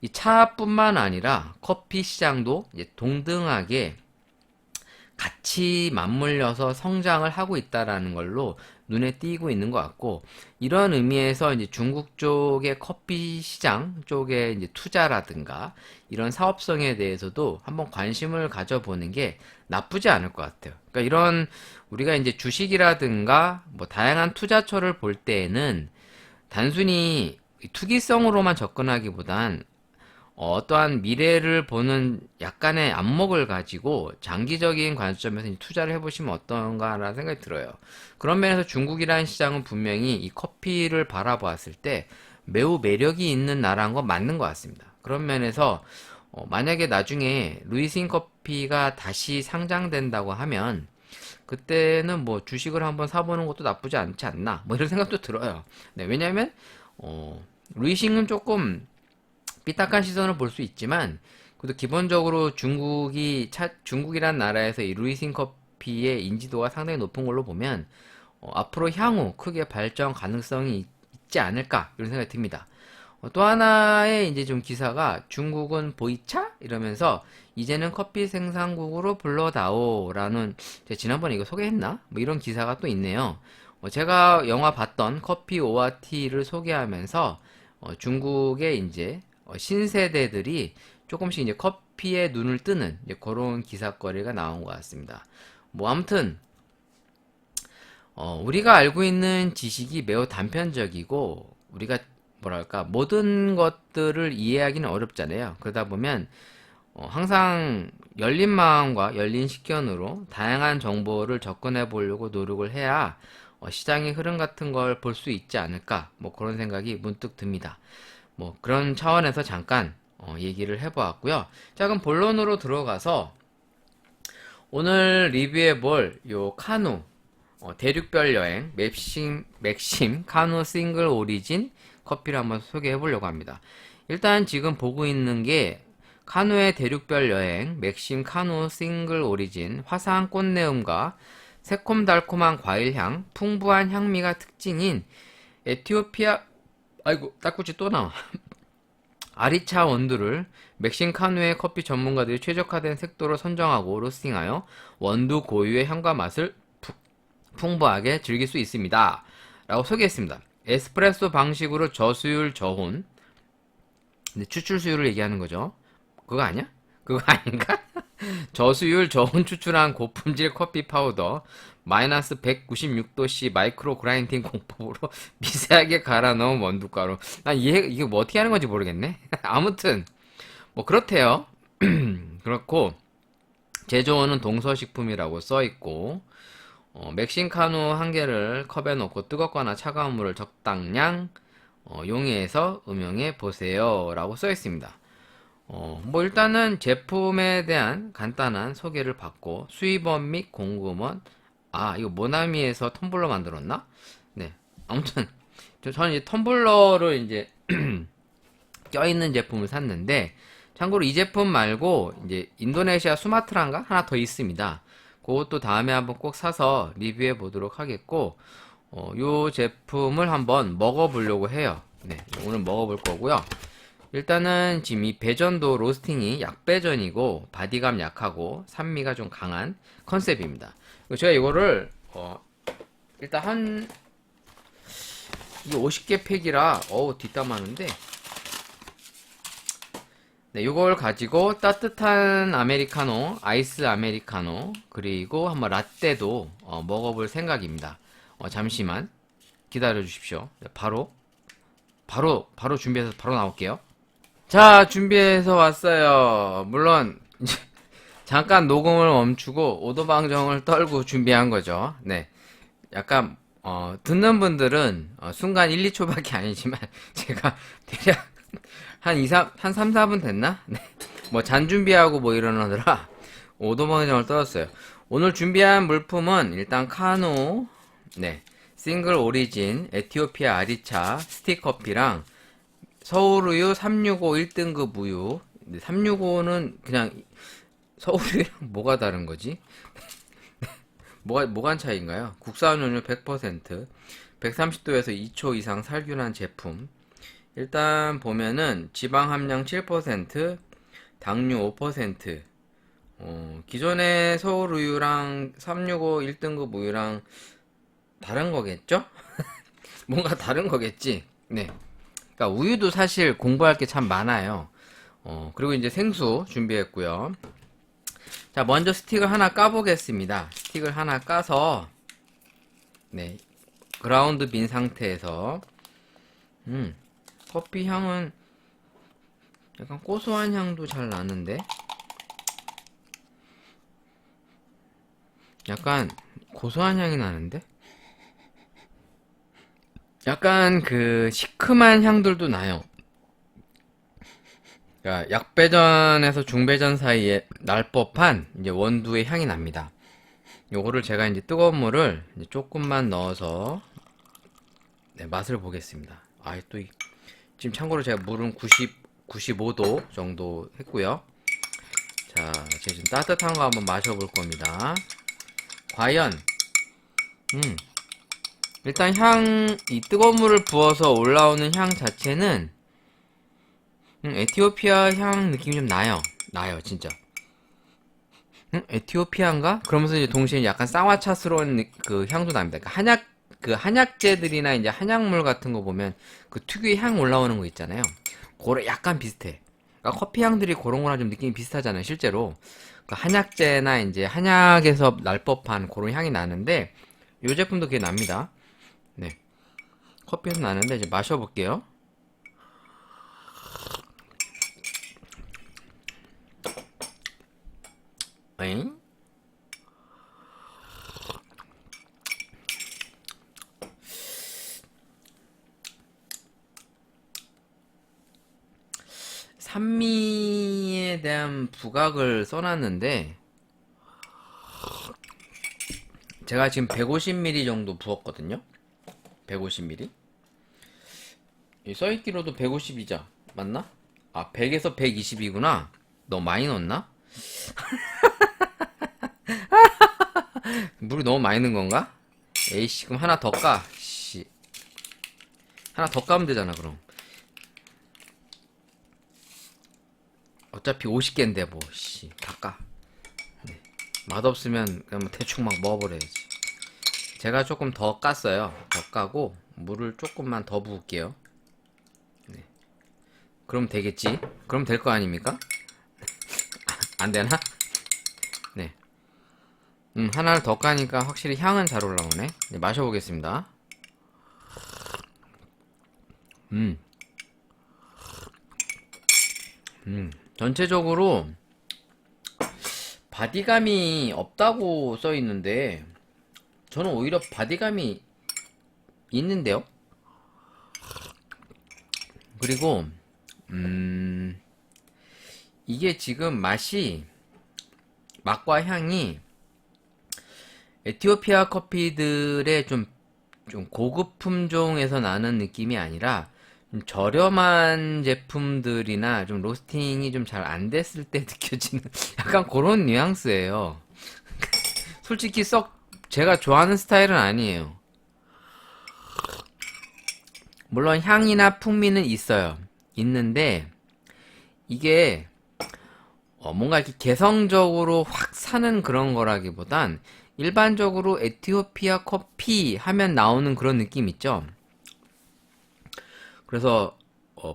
[SPEAKER 2] 이 차뿐만 아니라 커피 시장도 이제 동등하게 같이 맞물려서 성장을 하고 있다라는 걸로 눈에 띄고 있는 것 같고, 이런 의미에서 이제 중국 쪽의 커피 시장 쪽에 이제 투자라든가 이런 사업성에 대해서도 한번 관심을 가져보는 게 나쁘지 않을 것 같아요. 그러니까 이런 우리가 이제 주식이라든가 뭐 다양한 투자처를 볼 때에는 단순히 투기성으로만 접근하기보단 어떠한 미래를 보는 약간의 안목을 가지고 장기적인 관점에서 투자를 해보시면 어떤가라는 생각이 들어요. 그런 면에서 중국이라는 시장은 분명히 이 커피를 바라보았을 때 매우 매력이 있는 나라인 건 맞는 것 같습니다. 그런 면에서 만약에 나중에 루이싱 커피가 다시 상장된다고 하면 그때는 뭐 주식을 한번 사보는 것도 나쁘지 않지 않나 뭐 이런 생각도 들어요. 네, 왜냐하면 루이싱은 조금 삐딱한 시선을 볼 수 있지만 그래도 기본적으로 중국이란 나라에서 이 루이싱 커피의 인지도가 상당히 높은 걸로 보면 앞으로 향후 크게 발전 가능성이 있지 않을까 이런 생각이 듭니다. 또 하나의 이제 좀 기사가 중국은 보이차? 이러면서 이제는 커피 생산국으로 불러다오라는, 제가 지난번에 이거 소개했나? 뭐 이런 기사가 또 있네요. 제가 영화 봤던 커피 오와 티를 소개하면서 중국의 이제 신세대들이 조금씩 이제 커피에 눈을 뜨는 이제 그런 기사거리가 나온 것 같습니다. 뭐 아무튼 우리가 알고 있는 지식이 매우 단편적이고 우리가 뭐랄까 모든 것들을 이해하기는 어렵잖아요. 그러다 보면 항상 열린 마음과 열린 식견으로 다양한 정보를 접근해 보려고 노력을 해야 시장의 흐름 같은 걸 볼 수 있지 않을까, 뭐 그런 생각이 문득 듭니다. 뭐 그런 차원에서 잠깐 얘기를 해보았고요. 자, 그럼 본론으로 들어가서 오늘 리뷰해 볼 요 카누 대륙별 여행 맥심 카누 싱글 오리진 커피를 한번 소개해 보려고 합니다. 일단 지금 보고 있는 게 카누의 대륙별 여행 맥심 카누 싱글 오리진, 화사한 꽃내음과 새콤달콤한 과일향, 풍부한 향미가 특징인 에티오피아, 아이고 딱구치 또 나와. 아리차 원두를 맥심 카누의 커피 전문가들이 최적화된 색도로 선정하고 로스팅하여 원두 고유의 향과 맛을 풍부하게 즐길 수 있습니다 라고 소개했습니다. 에스프레소 방식으로 저수율 저혼, 추출 수율을 얘기하는 거죠. 그거 아니야? 그거 아닌가? 저수율 저온 추출한 고품질 커피 파우더, 마이너스 196도씨 마이크로 그라인딩 공법으로 미세하게 갈아 넣은 원두가루. 난 이게 뭐 어떻게 하는 건지 모르겠네. 아무튼 뭐 그렇대요. 그렇고 제조원은 동서식품이라고 써 있고, 맥심 카누 한 개를 컵에 넣고 뜨겁거나 차가운 물을 적당량 용해해서 음용해 보세요 라고 써 있습니다. 뭐 일단은 제품에 대한 간단한 소개를 받고 수입원 및 공급원, 이거 모나미에서 텀블러 만들었나? 네, 아무튼 저는 이제 텀블러를 이제 껴있는 제품을 샀는데, 참고로 이 제품 말고 이제 인도네시아 수마트라인가 하나 더 있습니다. 그것도 다음에 한번 꼭 사서 리뷰해 보도록 하겠고, 요 제품을 한번 먹어보려고 해요. 네, 오늘 먹어볼 거고요. 일단은 지금 이 배전도 로스팅이 약배전이고 바디감 약하고 산미가 좀 강한 컨셉입니다. 제가 이거를 일단 이게 50개 팩이라 뒷담화는데, 네, 이걸 가지고 따뜻한 아메리카노, 아이스 아메리카노, 그리고 한번 라떼도 먹어볼 생각입니다. 잠시만 기다려 주십시오. 네, 바로 준비해서 바로 나올게요. 자, 준비해서 왔어요. 물론 이제 잠깐 녹음을 멈추고 오도방정을 떨고 준비한 거죠. 네, 약간 듣는 분들은 순간 1, 2초밖에 아니지만 제가 대략 한 3, 4분 됐나? 네. 뭐 잔 준비하고 뭐 이러느라 오도방정을 떨었어요. 오늘 준비한 물품은 일단 카누, 네, 싱글 오리진 에티오피아 아리차 스틱 커피랑 서울우유 365 1등급 우유. 365는 그냥 서울우유랑 뭐가 다른 거지? 뭐가 차이인가요? 국산 원료 100%, 130도에서 2초 이상 살균한 제품. 일단 보면은 지방 함량 7%, 당류 5%. 기존의 서울우유랑 365 1등급 우유랑 다른 거겠죠? 뭔가 다른 거겠지? 네. 그러니까 우유도 사실 공부할 게 참 많아요. 그리고 이제 생수 준비했고요. 자, 먼저 스틱을 하나 까보겠습니다. 스틱을 하나 까서, 네, 그라운드 빈 상태에서, 커피 향은 약간 고소한 향도 잘 나는데, 약간 고소한 향이 나는데, 약간 그 시큼한 향들도 나요. 그러니까 약배전에서 중배전 사이에 날 법한 이제 원두의 향이 납니다. 요거를 제가 이제 뜨거운 물을 이제 조금만 넣어서 네, 맛을 보겠습니다. 지금 참고로 제가 물은 95도 정도 했고요. 자, 제가 지금 따뜻한 거 한번 마셔볼 겁니다. 과연 일단 이 뜨거운 물을 부어서 올라오는 향 자체는 에티오피아 향 느낌이 좀 나요. 진짜. 에티오피아인가? 그러면서 이제 동시에 약간 쌍화차스러운 그 향도 납니다. 그 한약재들이나 이제 한약물 같은 거 보면 그 특유의 향 올라오는 거 있잖아요. 그래 약간 비슷해. 그러니까 커피 향들이 그런 거랑 좀 느낌이 비슷하잖아요, 실제로. 그 한약재나 이제 한약에서 날 법한 그런 향이 나는데, 이 제품도 그게 납니다. 네. 커피에서 나는데, 이제 마셔볼게요. 엥? 산미에 대한 부각을 써놨는데, 제가 지금 150ml 정도 부었거든요. 150ml. 이 써있기로도 150이자 맞나? 아, 100에서 120이구나. 너무 많이 넣었나? 물이 너무 많이 넣은 건가? 에이씨, 그럼 하나 더 까. 씨. 하나 더 까면 되잖아, 그럼. 어차피 50개인데, 뭐, 씨. 다 까. 네. 맛없으면 그냥 뭐 대충 막 먹어버려야지. 제가 조금 더 깠어요. 더 까고, 물을 조금만 더 부을게요. 네. 그럼 되겠지? 그럼 될 거 아닙니까? 안 되나? 네. 하나를 더 까니까 확실히 향은 잘 올라오네. 네, 마셔보겠습니다. 전체적으로 바디감이 없다고 써 있는데, 저는 오히려 바디감이 있는데요? 그리고, 이게 지금 맛과 향이 에티오피아 커피들의 좀 고급 품종에서 나는 느낌이 아니라 좀 저렴한 제품들이나 좀 로스팅이 좀 잘 안 됐을 때 느껴지는 약간 그런 뉘앙스예요. 솔직히 썩 제가 좋아하는 스타일은 아니에요. 물론 향이나 풍미는 있어요. 있는데 이게 뭔가 이렇게 개성적으로 확 사는 그런 거라기보단 일반적으로 에티오피아 커피 하면 나오는 그런 느낌 있죠. 그래서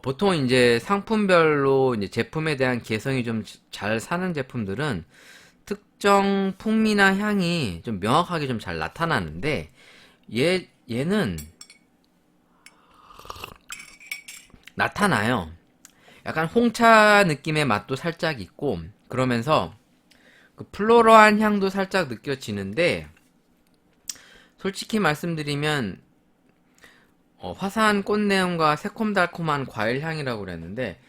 [SPEAKER 2] 보통 이제 상품별로 이제 제품에 대한 개성이 좀 잘 사는 제품들은 특정 풍미나 향이 좀 명확하게 좀 잘 나타나는데 얘는 나타나요. 약간 홍차 느낌의 맛도 살짝 있고 그러면서 그 플로럴한 향도 살짝 느껴지는데 솔직히 말씀드리면 화사한 꽃내음과 새콤달콤한 과일 향이라고 그랬는데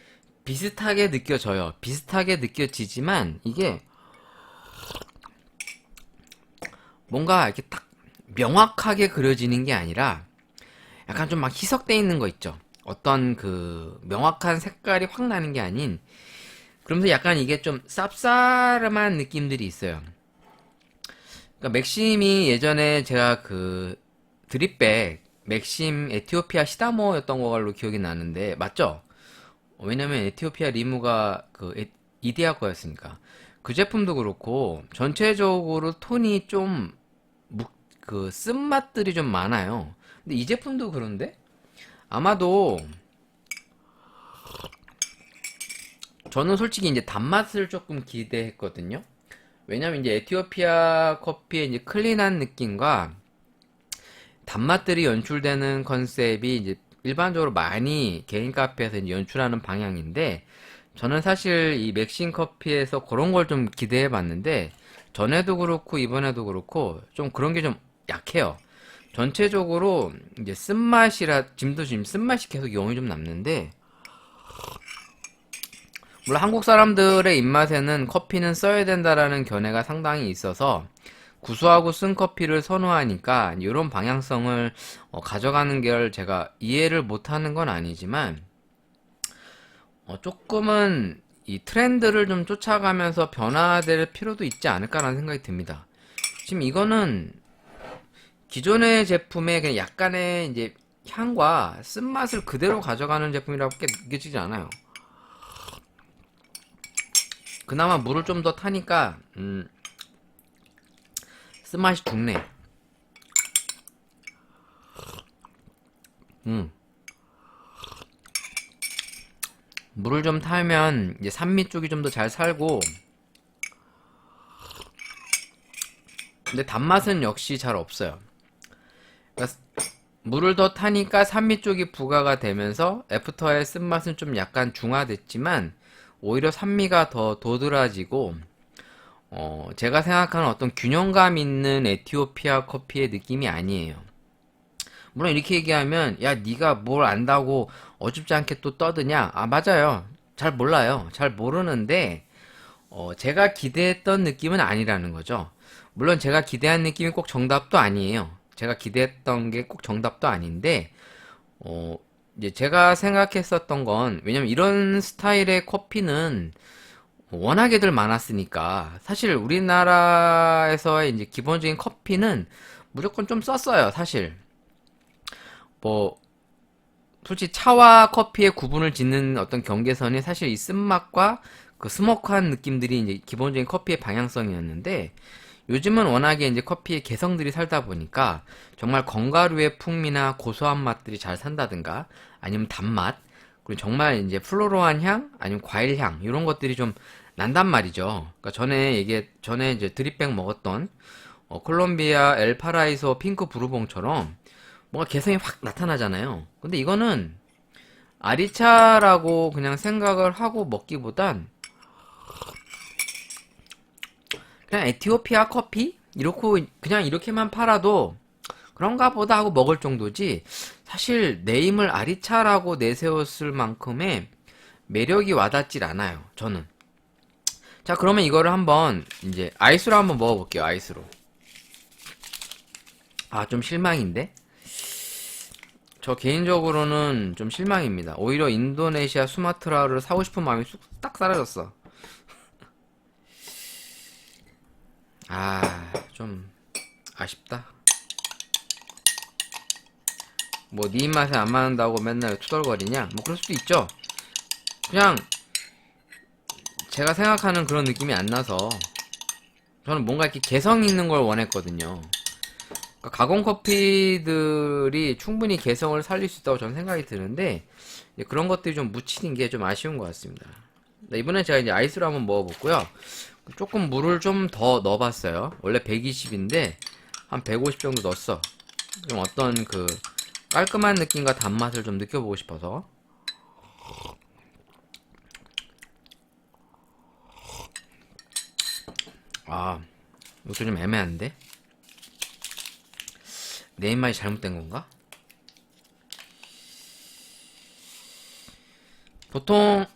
[SPEAKER 2] 비슷하게 느껴져요. 비슷하게 느껴지지만 이게 뭔가 이렇게 딱 명확하게 그려지는 게 아니라 약간 좀 막 희석돼 있는 거 있죠. 어떤 그 명확한 색깔이 확 나는 게 아닌 그러면서 약간 이게 좀 쌉싸름한 느낌들이 있어요. 그러니까 맥심이 예전에 제가 그 드립백 맥심 에티오피아 시다모였던 걸로 기억이 나는데 맞죠? 왜냐면 에티오피아 리무가 그 이데아 거였으니까 그 제품도 그렇고 전체적으로 톤이 좀 그 쓴맛들이 좀 많아요. 근데 이 제품도 그런데 아마도 저는 솔직히 이제 단맛을 조금 기대했거든요. 왜냐면 이제 에티오피아 커피의 이제 클린한 느낌과 단맛들이 연출되는 컨셉이 이제 일반적으로 많이 개인 카페에서 이제 연출하는 방향인데 저는 사실 이 맥심 커피에서 그런 걸 좀 기대해 봤는데 전에도 그렇고 이번에도 그렇고 좀 그런 게 좀 약해요. 전체적으로 이제 지금 쓴맛이 계속 영이 좀 남는데 물론 한국 사람들의 입맛에는 커피는 써야 된다라는 견해가 상당히 있어서 구수하고 쓴 커피를 선호하니까 이런 방향성을 가져가는 걸 제가 이해를 못하는 건 아니지만 조금은 이 트렌드를 좀 쫓아가면서 변화될 필요도 있지 않을까라는 생각이 듭니다. 지금 이거는 기존의 제품의 그냥 약간의 이제 향과 쓴맛을 그대로 가져가는 제품이라고 느껴지지 않아요. 그나마 물을 좀 더 타니까 쓴맛이 죽네. 물을 좀 타면 이제 산미 쪽이 좀 더 잘 살고, 근데 단맛은 역시 잘 없어요. 그러니까 물을 더 타니까 산미 쪽이 부과가 되면서 애프터의 쓴맛은 좀 약간 중화됐지만 오히려 산미가 더 도드라지고, 제가 생각하는 어떤 균형감 있는 에티오피아 커피의 느낌이 아니에요. 물론 이렇게 얘기하면 야 네가 뭘 안다고 어줍지 않게 또 떠드냐? 아 맞아요. 잘 몰라요. 잘 모르는데 제가 기대했던 느낌은 아니라는 거죠. 물론 제가 기대한 느낌이 꼭 정답도 아니에요. 제가 기대했던 게 꼭 정답도 아닌데 이제 제가 생각했었던 건, 왜냐면 이런 스타일의 커피는 워낙에들 많았으니까 사실 우리나라에서의 이제 기본적인 커피는 무조건 좀 썼어요. 사실 뭐 솔직히 차와 커피의 구분을 짓는 어떤 경계선이 사실 이 쓴맛과 그 스모크한 느낌들이 이제 기본적인 커피의 방향성이었는데, 요즘은 워낙에 이제 커피의 개성들이 살다 보니까 정말 건가루의 풍미나 고소한 맛들이 잘 산다든가, 아니면 단맛, 그리고 정말 이제 플로로한 향, 아니면 과일 향, 이런 것들이 좀 난단 말이죠. 그러니까 전에 이제 드립백 먹었던 콜롬비아 엘파라이소 핑크 부르봉처럼 뭔가 개성이 확 나타나잖아요. 근데 이거는 아리차라고 그냥 생각을 하고 먹기보단 그냥 에티오피아 커피? 이렇고 그냥 이렇게만 팔아도 그런가 보다 하고 먹을 정도지, 사실 네임을 아리차라고 내세웠을 만큼의 매력이 와닿질 않아요, 저는. 자, 그러면 이거를 한번 이제 아이스로 한번 먹어볼게요. 아이스로. 아, 좀 실망인데? 저 개인적으로는 좀 실망입니다. 오히려 인도네시아 수마트라를 사고 싶은 마음이 딱 사라졌어. 아, 좀 아쉽다. 뭐 네 입맛에 안 맞는다고 맨날 투덜거리냐? 뭐 그럴 수도 있죠. 그냥 제가 생각하는 그런 느낌이 안 나서, 저는 뭔가 이렇게 개성 있는 걸 원했거든요. 그러니까 가공 커피들이 충분히 개성을 살릴 수 있다고 저는 생각이 드는데, 이제 그런 것들이 좀 묻히는 게 좀 아쉬운 것 같습니다. 네, 이번에 제가 이제 아이스로 한번 먹어봤고요. 조금 물을 좀 더 넣어봤어요. 원래 120인데 한 150 정도 넣었어. 좀 어떤 그 깔끔한 느낌과 단맛을 좀 느껴보고 싶어서. 아, 이것도 좀 애매한데? 내 입맛이 잘못된 건가? 보통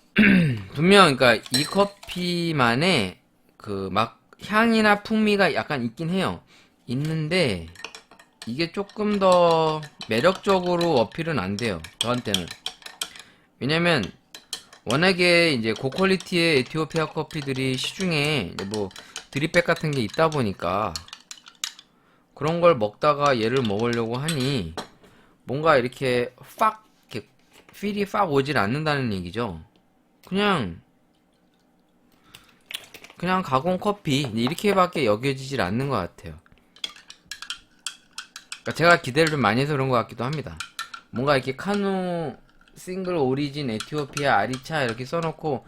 [SPEAKER 2] 분명 그러니까 이 커피만의 그 막 향이나 풍미가 약간 있긴 해요. 있는데 이게 조금 더 매력적으로 어필은 안 돼요, 저한테는. 왜냐면 워낙에 이제 고퀄리티의 에티오피아 커피들이 시중에 뭐 드립백 같은 게 있다 보니까 그런 걸 먹다가 얘를 먹으려고 하니 뭔가 이렇게 이렇게 필이 팍 오질 않는다는 얘기죠. 그냥 가공 커피 이렇게밖에 여겨지질 않는 것 같아요. 그러니까 제가 기대를 좀 많이 해서 그런 것 같기도 합니다. 뭔가 이렇게 카누 싱글 오리진 에티오피아 아리차 이렇게 써놓고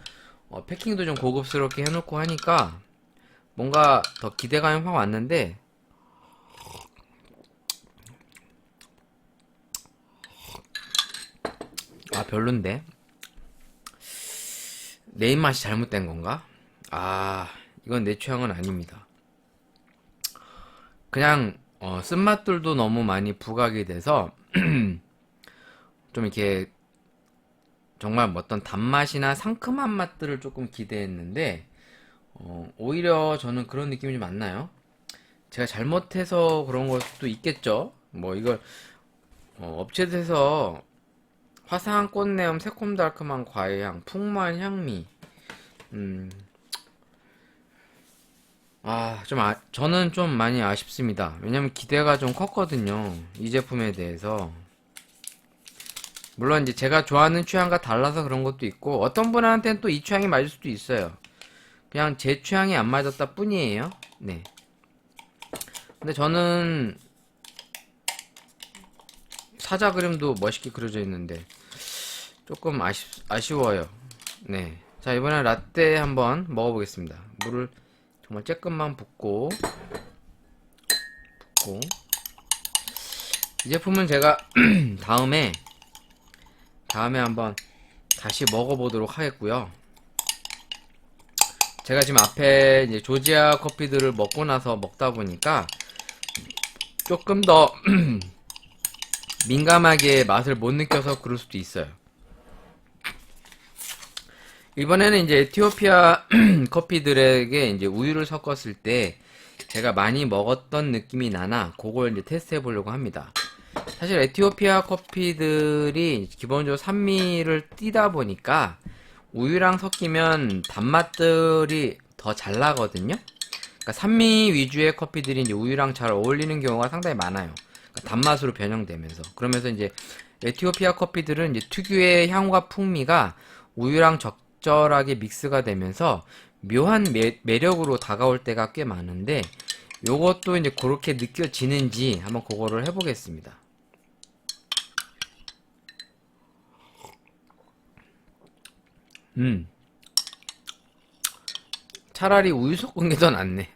[SPEAKER 2] 패킹도 좀 고급스럽게 해놓고 하니까 뭔가 더 기대감이 확 왔는데, 아 별론데? 내 입맛이 잘못된 건가? 아, 이건 내 취향은 아닙니다. 그냥 쓴맛들도 너무 많이 부각이 돼서 좀 이렇게 정말 뭐 어떤 단맛이나 상큼한 맛들을 조금 기대했는데 오히려 저는 그런 느낌이 좀 안 나요. 제가 잘못해서 그런 걸 수도 있겠죠. 뭐 이걸 업체에서 화사한 꽃내음, 새콤달콤한 과일향, 풍부한 향미. 저는 좀 많이 아쉽습니다. 왜냐면 기대가 좀 컸거든요, 이 제품에 대해서. 물론 이제 제가 좋아하는 취향과 달라서 그런 것도 있고, 어떤 분한테는 또 이 취향이 맞을 수도 있어요. 그냥 제 취향이 안 맞았다 뿐이에요. 네. 근데 저는 사자 그림도 멋있게 그려져 있는데 조금 아쉬워요. 네. 자, 이번엔 라떼 한번 먹어보겠습니다. 물을 정말 쬐끔만 붓고 이 제품은 제가 다음에 한번 다시 먹어보도록 하겠고요. 제가 지금 앞에 이제 조지아 커피들을 먹고 나서 먹다 보니까 조금 더 민감하게 맛을 못 느껴서 그럴 수도 있어요. 이번에는 이제 에티오피아 커피들에게 이제 우유를 섞었을 때 제가 많이 먹었던 느낌이 나나 그걸 이제 테스트 해보려고 합니다. 사실 에티오피아 커피들이 기본적으로 산미를 띠다 보니까 우유랑 섞이면 단맛들이 더 잘 나거든요. 그러니까 산미 위주의 커피들이 이제 우유랑 잘 어울리는 경우가 상당히 많아요. 그러니까 단맛으로 변형되면서. 그러면서 이제 에티오피아 커피들은 이제 특유의 향과 풍미가 우유랑 적절하게 믹스가 되면서 묘한 매력으로 다가올 때가 꽤 많은데 요것도 이제 그렇게 느껴지는지 한번 그거를 해보겠습니다. 차라리 우유 섞은 게 더 낫네.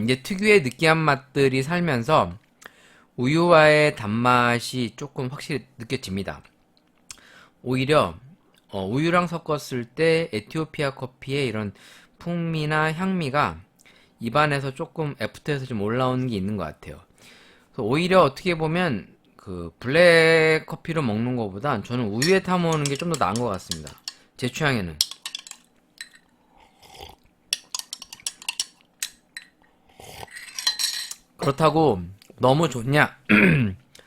[SPEAKER 2] 이제 특유의 느끼한 맛들이 살면서 우유와의 단맛이 조금 확실히 느껴집니다. 오히려 우유랑 섞었을 때 에티오피아 커피의 이런 풍미나 향미가 입안에서 조금 애프터에서 좀 올라오는 게 있는 것 같아요. 그래서 오히려 어떻게 보면 그 블랙 커피로 먹는 것보단 저는 우유에 타 먹는 게 좀 더 나은 것 같습니다. 제 취향에는. 그렇다고 너무 좋냐?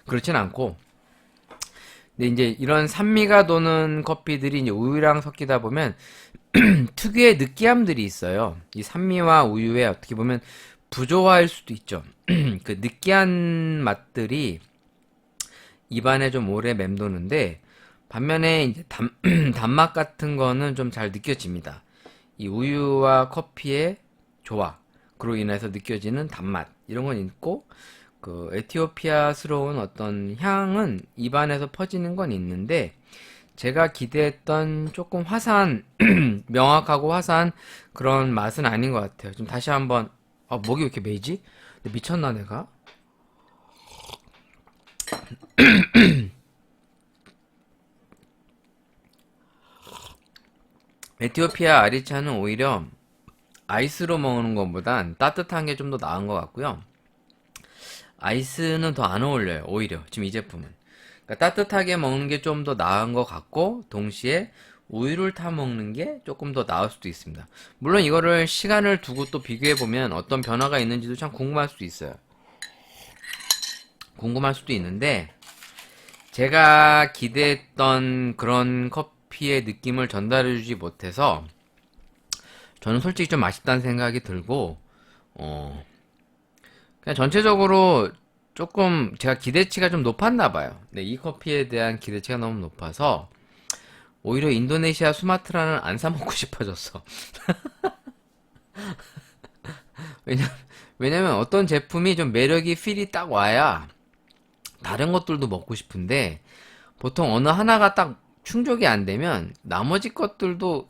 [SPEAKER 2] 그렇진 않고. 근데 이제 이런 산미가 도는 커피들이 이제 우유랑 섞이다 보면 특유의 느끼함들이 있어요. 이 산미와 우유에 어떻게 보면 부조화일 수도 있죠. 그 느끼한 맛들이 입안에 좀 오래 맴도는데 반면에 이제 단맛 같은 거는 좀 잘 느껴집니다. 이 우유와 커피의 조화, 그로 인해서 느껴지는 단맛 이런 건 있고 그 에티오피아스러운 어떤 향은 입안에서 퍼지는 건 있는데 제가 기대했던 조금 화사한 명확하고 화사한 그런 맛은 아닌 것 같아요. 좀 다시 한번 목이 왜 이렇게 메이지? 미쳤나 내가? 에티오피아 아리차는 오히려 아이스로 먹는 것보단 따뜻한 게 좀 더 나은 것 같고요. 아이스는 더 안 어울려요. 오히려 지금 이 제품은 그러니까 따뜻하게 먹는 게 좀 더 나은 것 같고 동시에 우유를 타 먹는 게 조금 더 나을 수도 있습니다. 물론 이거를 시간을 두고 또 비교해 보면 어떤 변화가 있는지도 참 궁금할 수도 있어요. 궁금할 수도 있는데 제가 기대했던 그런 커피의 느낌을 전달해주지 못해서 저는 솔직히 좀 아쉽다는 생각이 들고 그냥 전체적으로 조금 제가 기대치가 좀 높았나 봐요. 네, 이 커피에 대한 기대치가 너무 높아서 오히려 인도네시아 수마트라는 안 사 먹고 싶어졌어. 왜냐면 어떤 제품이 좀 매력이 필이 딱 와야 다른 것들도 먹고 싶은데 보통 어느 하나가 딱 충족이 안 되면 나머지 것들도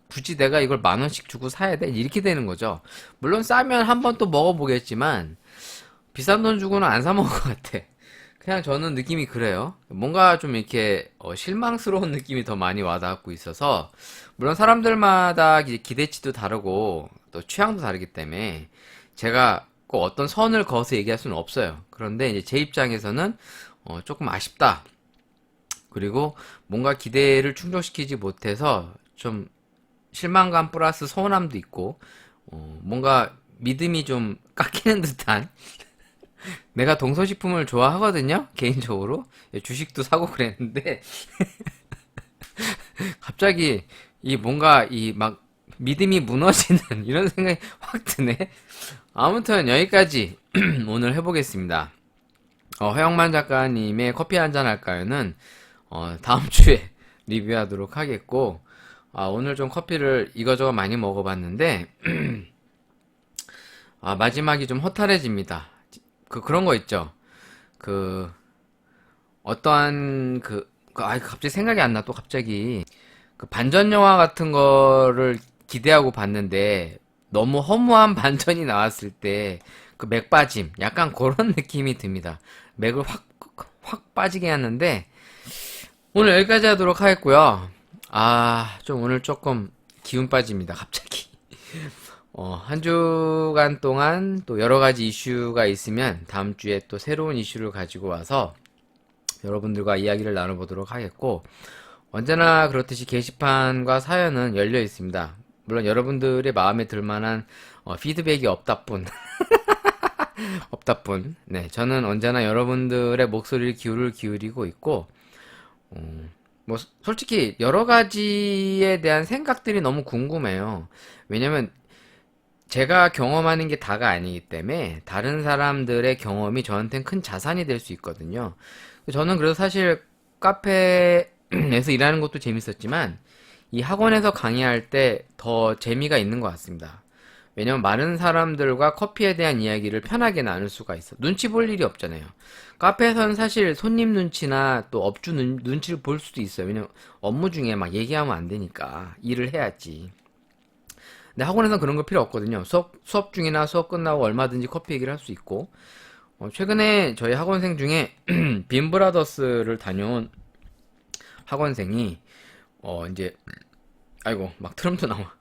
[SPEAKER 2] 굳이 내가 이걸 10,000원씩 주고 사야 돼? 이렇게 되는 거죠. 물론 싸면 한 번 또 먹어보겠지만 비싼 돈 주고는 안 사 먹을 것 같아. 그냥 저는 느낌이 그래요. 뭔가 좀 이렇게 실망스러운 느낌이 더 많이 와닿고 있어서 물론 사람들마다 기대치도 다르고 또 취향도 다르기 때문에 제가 꼭 어떤 선을 그어서 얘기할 수는 없어요. 그런데 이제 제 입장에서는 조금 아쉽다. 그리고 뭔가 기대를 충족시키지 못해서 좀 실망감 플러스 서운함도 있고 뭔가 믿음이 좀 깎이는 듯한 내가 동서식품을 좋아하거든요 개인적으로 주식도 사고 그랬는데 갑자기 이 뭔가 이 막 믿음이 무너지는 이런 생각이 확 드네. 아무튼 여기까지 오늘 허영만 작가님의 커피 한잔 할까요는 다음 주에 리뷰하도록 하겠고, 오늘 좀 커피를 이거저거 많이 먹어봤는데, 마지막이 좀 허탈해집니다. 그런 거 있죠. 어떠한 갑자기 생각이 안 나, 또 갑자기. 반전 영화 같은 거를 기대하고 봤는데, 너무 허무한 반전이 나왔을 때, 맥 빠짐. 약간 그런 느낌이 듭니다. 맥을 확 빠지게 하는데, 오늘 여기까지 하도록 하겠고요. 좀 오늘 조금 기운 빠집니다, 갑자기. 한 주간 동안 또 여러 가지 이슈가 있으면 다음 주에 또 새로운 이슈를 가지고 와서 여러분들과 이야기를 나눠보도록 하겠고, 언제나 그렇듯이 게시판과 사연은 열려 있습니다. 물론 여러분들의 마음에 들 만한 피드백이 없다뿐. 없다뿐. 네, 저는 언제나 여러분들의 목소리를 기울이고 있고, 솔직히 여러 가지에 대한 생각들이 너무 궁금해요. 왜냐면 제가 경험하는 게 다가 아니기 때문에 다른 사람들의 경험이 저한테는 큰 자산이 될 수 있거든요. 저는 그래서 사실 카페에서 일하는 것도 재밌었지만 이 학원에서 강의할 때 더 재미가 있는 것 같습니다. 왜냐면 많은 사람들과 커피에 대한 이야기를 편하게 나눌 수가 있어. 눈치 볼 일이 없잖아요. 카페에서는 사실 손님 눈치나 또 업주 눈치를 볼 수도 있어요. 왜냐면 업무 중에 막 얘기하면 안 되니까 일을 해야지. 근데 학원에서는 그런 거 필요 없거든요. 수업 중이나 수업 끝나고 얼마든지 커피 얘기를 할 수 있고, 최근에 저희 학원생 중에 빈브라더스를 다녀온 학원생이 이제 아이고 막 트럼프 나와.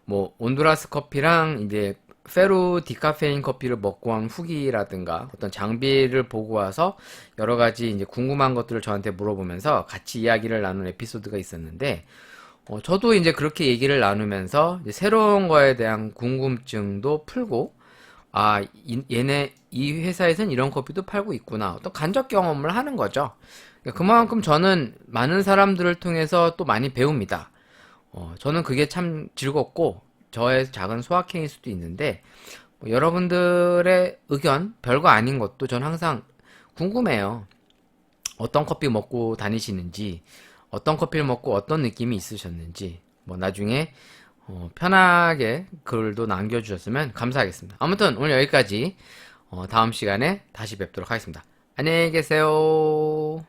[SPEAKER 2] 뭐 온두라스 커피랑 이제 페루 디카페인 커피를 먹고 한 후기라든가 어떤 장비를 보고 와서 여러 가지 이제 궁금한 것들을 저한테 물어보면서 같이 이야기를 나눈 에피소드가 있었는데, 저도 이제 그렇게 얘기를 나누면서 이제 새로운 거에 대한 궁금증도 풀고, 이 회사에선 이런 커피도 팔고 있구나. 어떤 간접 경험을 하는 거죠. 그만큼 저는 많은 사람들을 통해서 또 많이 배웁니다. 저는 그게 참 즐겁고, 저의 작은 소확행일 수도 있는데, 여러분들의 의견, 별거 아닌 것도 전 항상 궁금해요. 어떤 커피 먹고 다니시는지, 어떤 커피를 먹고 어떤 느낌이 있으셨는지, 나중에 편하게 글도 남겨주셨으면 감사하겠습니다. 아무튼 오늘 여기까지. 다음 시간에 다시 뵙도록 하겠습니다. 안녕히 계세요.